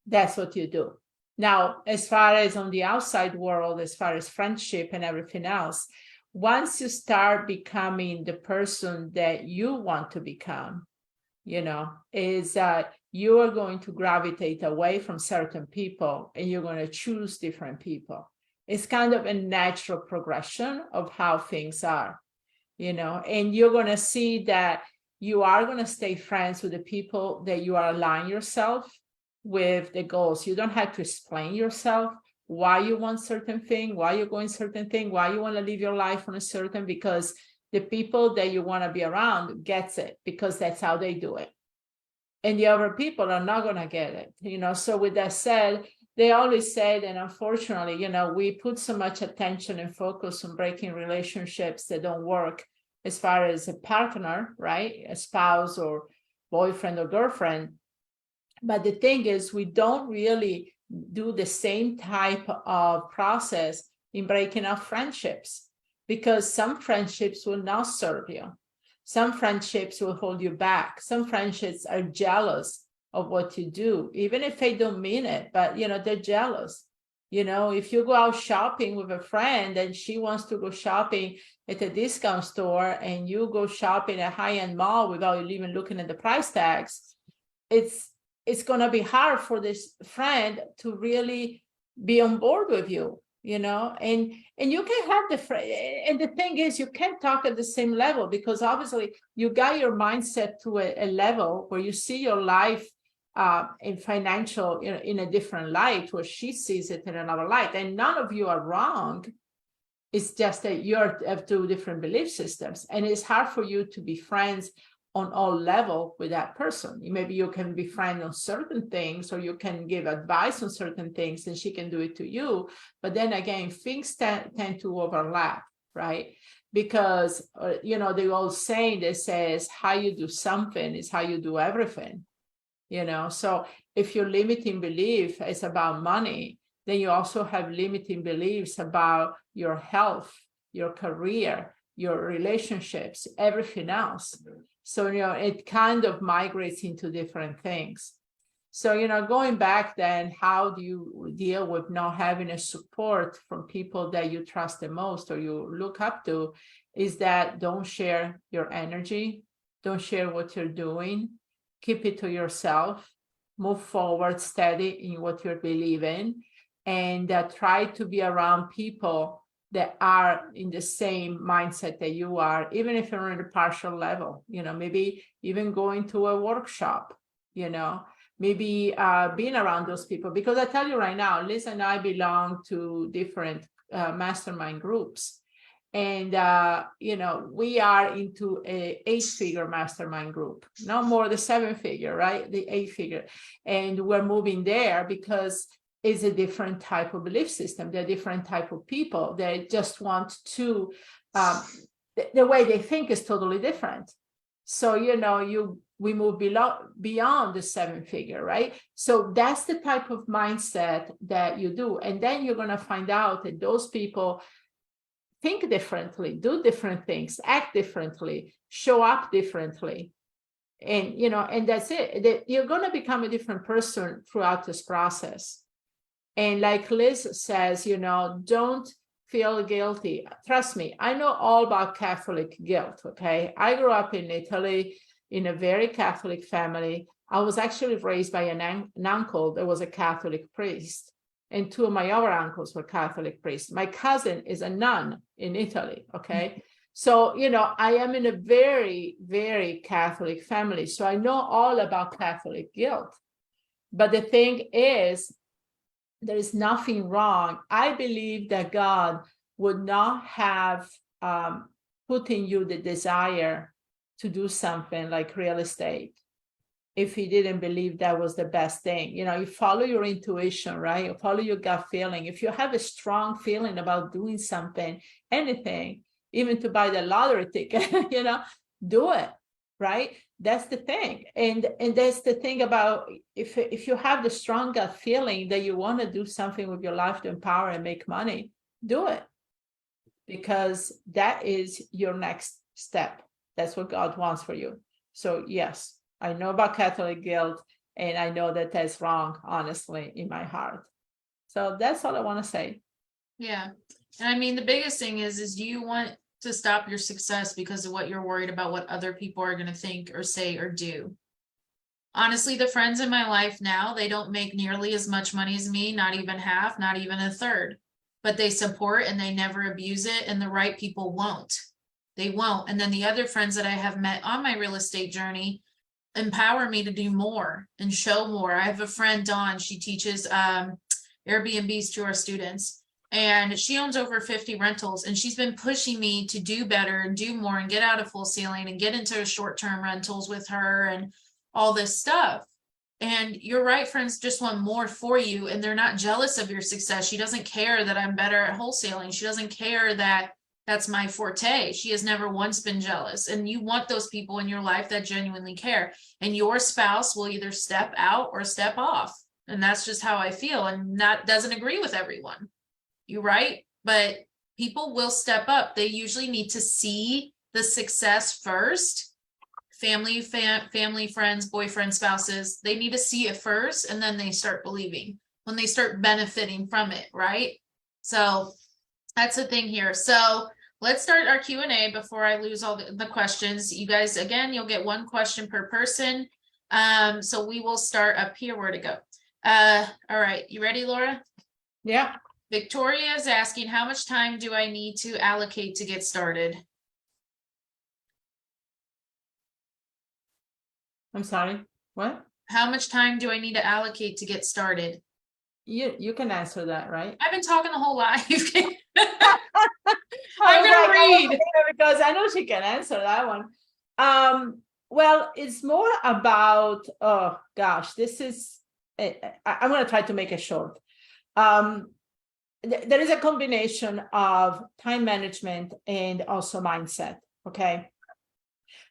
that's what you do. Now, as far as on the outside world, as far as friendship and everything else, once you start becoming the person that you want to become, is that you are going to gravitate away from certain people and you're going to choose different people. It's kind of a natural progression of how things are, and you're going to see that you are going to stay friends with the people that you are aligning yourself with the goals. You don't have to explain yourself why you want certain thing, why you're going certain thing, why you want to live your life on a certain, because the people that you want to be around gets it, because that's how they do it. And the other people are not going to get it, so with that said, they always said, and unfortunately, we put so much attention and focus on breaking relationships that don't work as far as a partner, right? A spouse or boyfriend or girlfriend. But the thing is, we don't really do the same type of process in breaking up friendships, because some friendships will not serve you. Some friendships will hold you back. Some friendships are jealous of what you do, even if they don't mean it, but they're jealous. If you go out shopping with a friend and she wants to go shopping at a discount store and you go shopping at a high-end mall without even looking at the price tags, it's going to be hard for this friend to really be on board with you, and you can have the friend, and the thing is, you can't talk at the same level, because obviously you got your mindset to a level where you see your life in financial, in a different light, where she sees it in another light, and none of you are wrong. It's just that you have two different belief systems, and it's hard for you to be friends on all level with that person. Maybe you can be friends on certain things, or you can give advice on certain things, and she can do it to you. But then again, things tend to overlap, right? Because the old saying that says, how you do something is how you do everything. So if your limiting belief is about money, then you also have limiting beliefs about your health, your career, your relationships, everything else. So, it kind of migrates into different things. So, going back then, how do you deal with not having a support from people that you trust the most or you look up to, is that don't share your energy, don't share what you're doing, keep it to yourself, move forward steady in what you believe in, and try to be around people that are in the same mindset that you are, even if you're on a partial level, maybe even going to a workshop, maybe being around those people. Because I tell you right now, Liz and I belong to different mastermind groups. And, we are into a 8-figure mastermind group, no more the 7-figure, right? The 8-figure. And we're moving there because it's a different type of belief system. They're different type of people. They just want to, the way they think is totally different. So, we move beyond the 7-figure, right? So that's the type of mindset that you do. And then you're going to find out that those people think differently, do different things, act differently, show up differently. And, and that's it. You're going to become a different person throughout this process. And like Liz says, don't feel guilty. Trust me, I know all about Catholic guilt, okay? I grew up in Italy in a very Catholic family. I was actually raised by an uncle that was a Catholic priest. And 2 of my other uncles were Catholic priests. My cousin is a nun in Italy, okay? So, I am in a very, very Catholic family. So I know all about Catholic guilt. But the thing is, there is nothing wrong. I believe that God would not have put in you the desire to do something like real estate if he didn't believe that was the best thing. You follow your intuition, right? You follow your gut feeling. If you have a strong feeling about doing something, anything, even to buy the lottery ticket, do it, right? That's the thing. And that's the thing about if you have the strong gut feeling that you want to do something with your life to empower and make money, do it. because that is your next step. That's what God wants for you. So yes, I know about Catholic guilt, and I know that that's wrong, honestly, in my heart. So that's all I want to say. Yeah. And I mean, the biggest thing is you want to stop your success because of what you're worried about what other people are going to think or say or do. Honestly, the friends in my life now, they don't make nearly as much money as me, not even half, not even a third, but they support and they never abuse it. And the right people won't. They won't. And then the other friends that I have met on my real estate journey empower me to do more and show more. I have a friend, Dawn, she teaches Airbnbs to our students, and she owns over 50 rentals, and she's been pushing me to do better and do more and get out of wholesaling and get into short-term rentals with her and all this stuff. And you're right, friends just want more for you, and they're not jealous of your success. She doesn't care that I'm better at wholesaling. She doesn't care that that's my forte. She has never once been jealous. And you want those people in your life that genuinely care. And your spouse will either step out or step off. And that's just how I feel. And that doesn't agree with everyone. You're right. But people will step up. They usually need to see the success first. Family, friends, boyfriend, spouses, they need to see it first, and then they start believing when they start benefiting from it, right? So that's the thing here. So let's start our Q&A before I lose all the questions. You guys, again, you'll get one question per person. So we will start up here. Where to go? All right, you ready, Laura? Yeah. Victoria is asking, how much time do I need to allocate to get started? I'm sorry. What? How much time do I need to allocate to get started? You can answer that, right? I've been talking the whole life. I'm gonna read. because I know she can answer that one. Well, it's more about, oh gosh, this is, I'm going to try to make it short. There is a combination of time management and also mindset. Okay.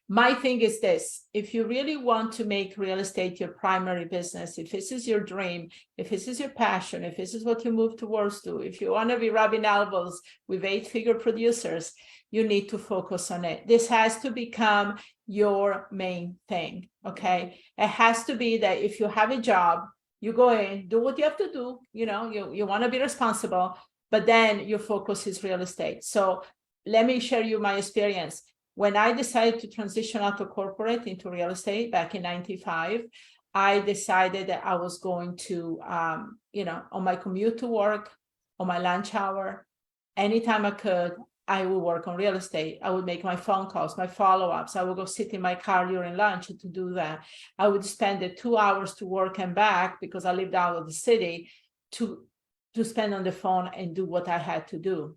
My thing is this: if you really want to make real estate your primary business, if this is your dream, if this is your passion, if this is what you move towards to, if you want to be rubbing elbows with 8-figure producers, you need to focus on it. This has to become your main thing. Okay. It has to be that if you have a job, you go in, do what you have to do, you want to be responsible, but then your focus is real estate. So let me share you my experience. When I decided to transition out of corporate into real estate back in 95, I decided that I was going to, on my commute to work, on my lunch hour, anytime I could, I would work on real estate. I would make my phone calls, my follow-ups. I would go sit in my car during lunch to do that. I would spend the 2 hours to work and back, because I lived out of the city, to spend on the phone and do what I had to do.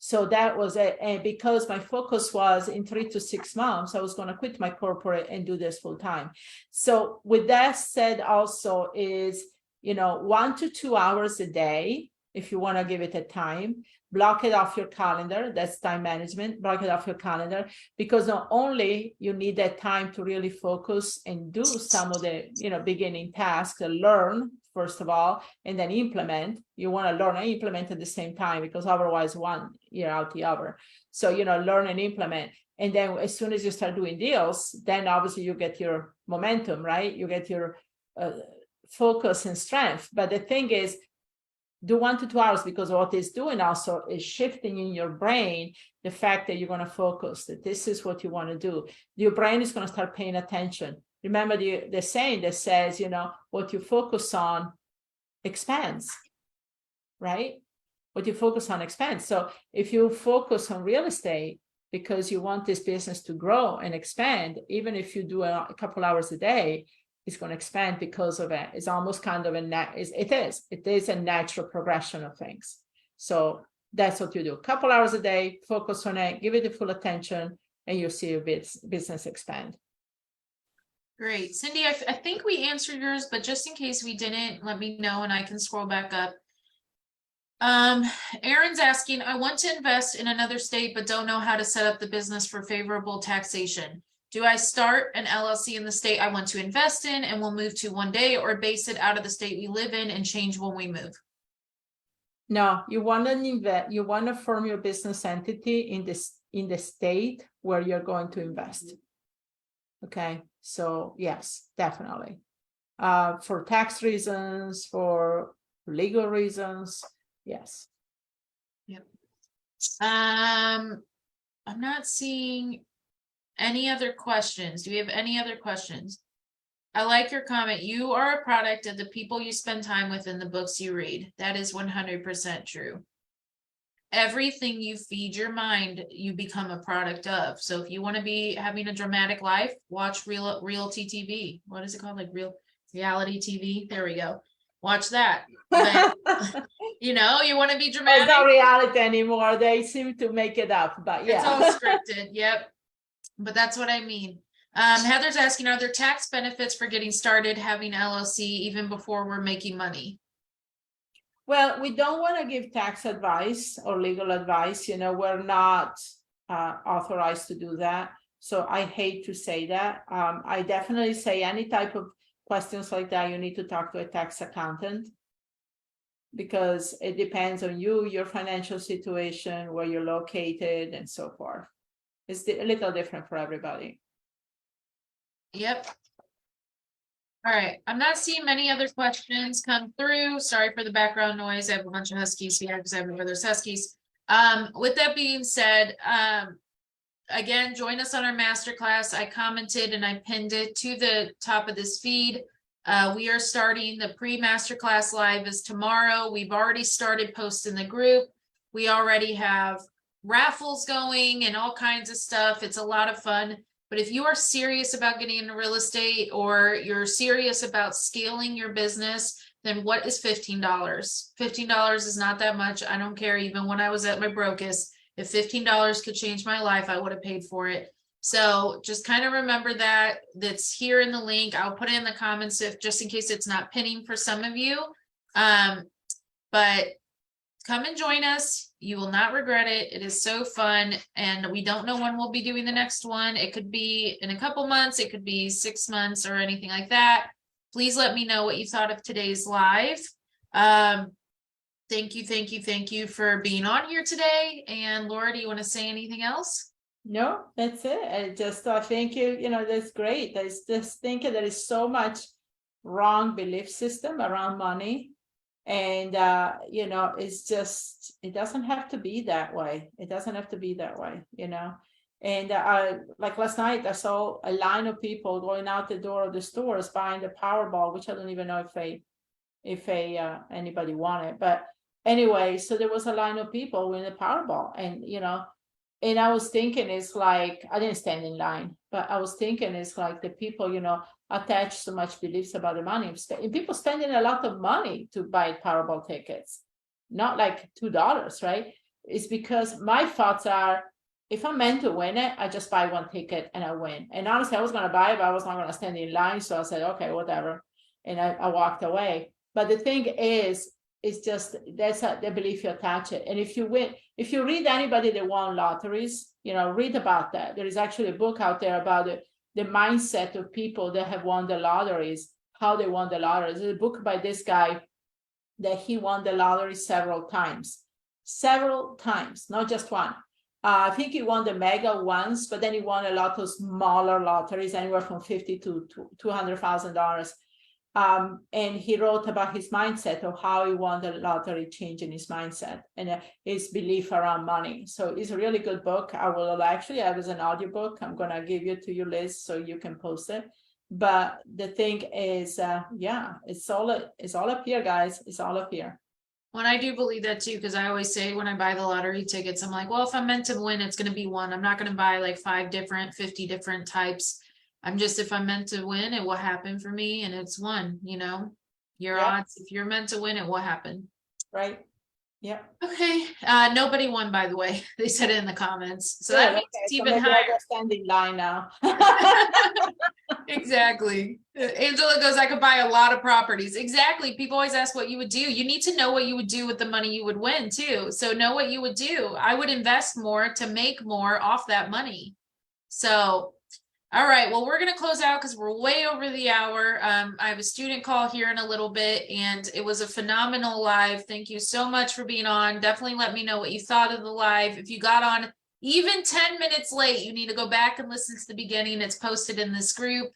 So that was it. And because my focus was in 3 to 6 months, I was going to quit my corporate and do this full time. So with that said, also is, 1 to 2 hours a day, if you want to give it a time, block it off your calendar. That's time management. Block it off your calendar, because not only you need that time to really focus and do some of the, beginning tasks, learn first of all, and then implement. You want to learn and implement at the same time, because otherwise one year out the other. So, learn and implement. And then as soon as you start doing deals, then obviously you get your momentum, right? You get your focus and strength. But the thing is, do 1 to 2 hours, because what it's doing also is shifting in your brain the fact that you're going to focus, that this is what you want to do. Your brain is going to start paying attention. Remember the saying that says, what you focus on expands, right? What you focus on expands. So if you focus on real estate because you want this business to grow and expand, even if you do a couple hours a day, it's going to expand because of it. It's almost kind of it is a natural progression of things. So that's what you do. A couple hours a day, focus on it, give it the full attention, and you'll see your business expand. Great. Cindy, I think we answered yours, but just in case we didn't, let me know and I can scroll back up. Aaron's asking, I want to invest in another state, but don't know how to set up the business for favorable taxation. Do I start an LLC in the state I want to invest in and we'll move to one day, or base it out of the state we live in and change when we move? No, you want to invest, you want to form your business entity in the state where you're going to invest. Okay, so yes, definitely. For tax reasons, for legal reasons, yes. Yep. I'm not seeing any other questions. Do we have any other questions? I like your comment. You are a product of the people you spend time with and the books you read. That is 100% true. Everything you feed your mind, you become a product of. So if you want to be having a dramatic life, watch realty TV. What is it called? Like reality TV. There we go. Watch that. But, you know, you want to be dramatic. It's not reality anymore. They seem to make it up, but yeah. It's all scripted. Yep. But that's what I mean. Heather's asking, are there tax benefits for getting started having LLC even before we're making money? Well, we don't want to give tax advice or legal advice. You know, we're not authorized to do that. So I hate to say that. I definitely say any type of questions like that, you need to talk to a tax accountant, because it depends on you, your financial situation, where you're located, and so forth. It's a little different for everybody. Yep. All right. I'm not seeing many other questions come through. Sorry for the background noise. I have a bunch of huskies here because I have there's huskies. With that being said, again, join us on our masterclass. I commented and I pinned it to the top of this feed. We are starting the pre-masterclass live is tomorrow. We've already started posting the group. We already have raffles going and all kinds of stuff. It's a lot of fun. But if you are serious about getting into real estate, or you're serious about scaling your business, then what is $15? $15 is not that much. I don't care. Even when I was at my brokest, if $15 could change my life, I would have paid for it. So just kind of remember that. That's here in the link. I'll put it in the comments if just in case it's not pinning for some of you. But come and join us. You will not regret it. It is so fun. And we don't know when we'll be doing the next one. It could be in a couple months. It could be 6 months or anything like that. Please let me know what you thought of today's live. Thank you for being on here today. And Laura, do you want to say anything else? No, that's it. I just thought, thank you. You know, that's great. I just thinking there is so much wrong belief system around money. And, you know, it's just, it doesn't have to be that way. It doesn't have to be that way, you know. And like last night, I saw a line of people going out the door of the stores buying the Powerball, which I don't even know if anybody wanted. But anyway, so there was a line of people winning the Powerball, and you know, and I was thinking, it's like, I didn't stand in line, but I was thinking, it's like the people, you know, attach so much beliefs about the money. And people spending a lot of money to buy Powerball tickets, not like $2, right? It's because my thoughts are, if I'm meant to win it, I just buy one ticket and I win. And honestly, I was going to buy it, but I was not going to stand in line. So I said, okay, whatever. And I walked away. But the thing is, it's just, that's the belief you attach it. And if you win, if you read anybody that won lotteries, you know, read about that. There is actually a book out there about the mindset of people that have won the lotteries, how they won the lotteries. There's a book by this guy that he won the lottery several times, not just one. I think he won the mega once, but then he won a lot of smaller lotteries, anywhere from $50,000 to $200,000. And he wrote about his mindset of how he won the lottery, changing his mindset and his belief around money. So it's a really good book. I will actually have as an audiobook. I'm going to give you to your list so you can post it. But the thing is, yeah, it's all up here, guys. It's all up here. Well, I do believe that too, because I always say when I buy the lottery tickets, I'm like, well, if I'm meant to win, it's going to be one. I'm not going to buy like 50 different types. I'm just, if I'm meant to win, it will happen for me, and it's one, you know, your odds. If you're meant to win, it will happen. Right. Yeah. Okay. Nobody won, by the way. They said it in the comments. So good, that means it's even maybe higher. I'll stand in line now. Exactly. Angela goes, I could buy a lot of properties. Exactly. People always ask what you would do. You need to know what you would do with the money you would win too. So know what you would do. I would invest more to make more off that money. So All right, well, we're gonna close out because we're way over the hour. I have a student call here in a little bit, and it was a phenomenal live. Thank you so much for being on. Definitely let me know what you thought of the live. If you got on even 10 minutes late, you need to go back and listen to the beginning. It's posted in this group.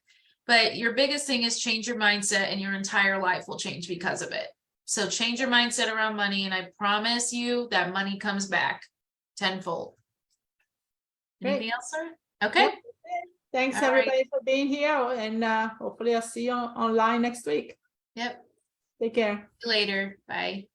But your biggest thing is change your mindset, and your entire life will change because of it. So change your mindset around money, and I promise you that money comes back tenfold. Great. Anything else, sir? Okay. Yep. Thanks All right. everybody for being here, and hopefully I'll see you online next week. Yep. Take care. See you later. Bye.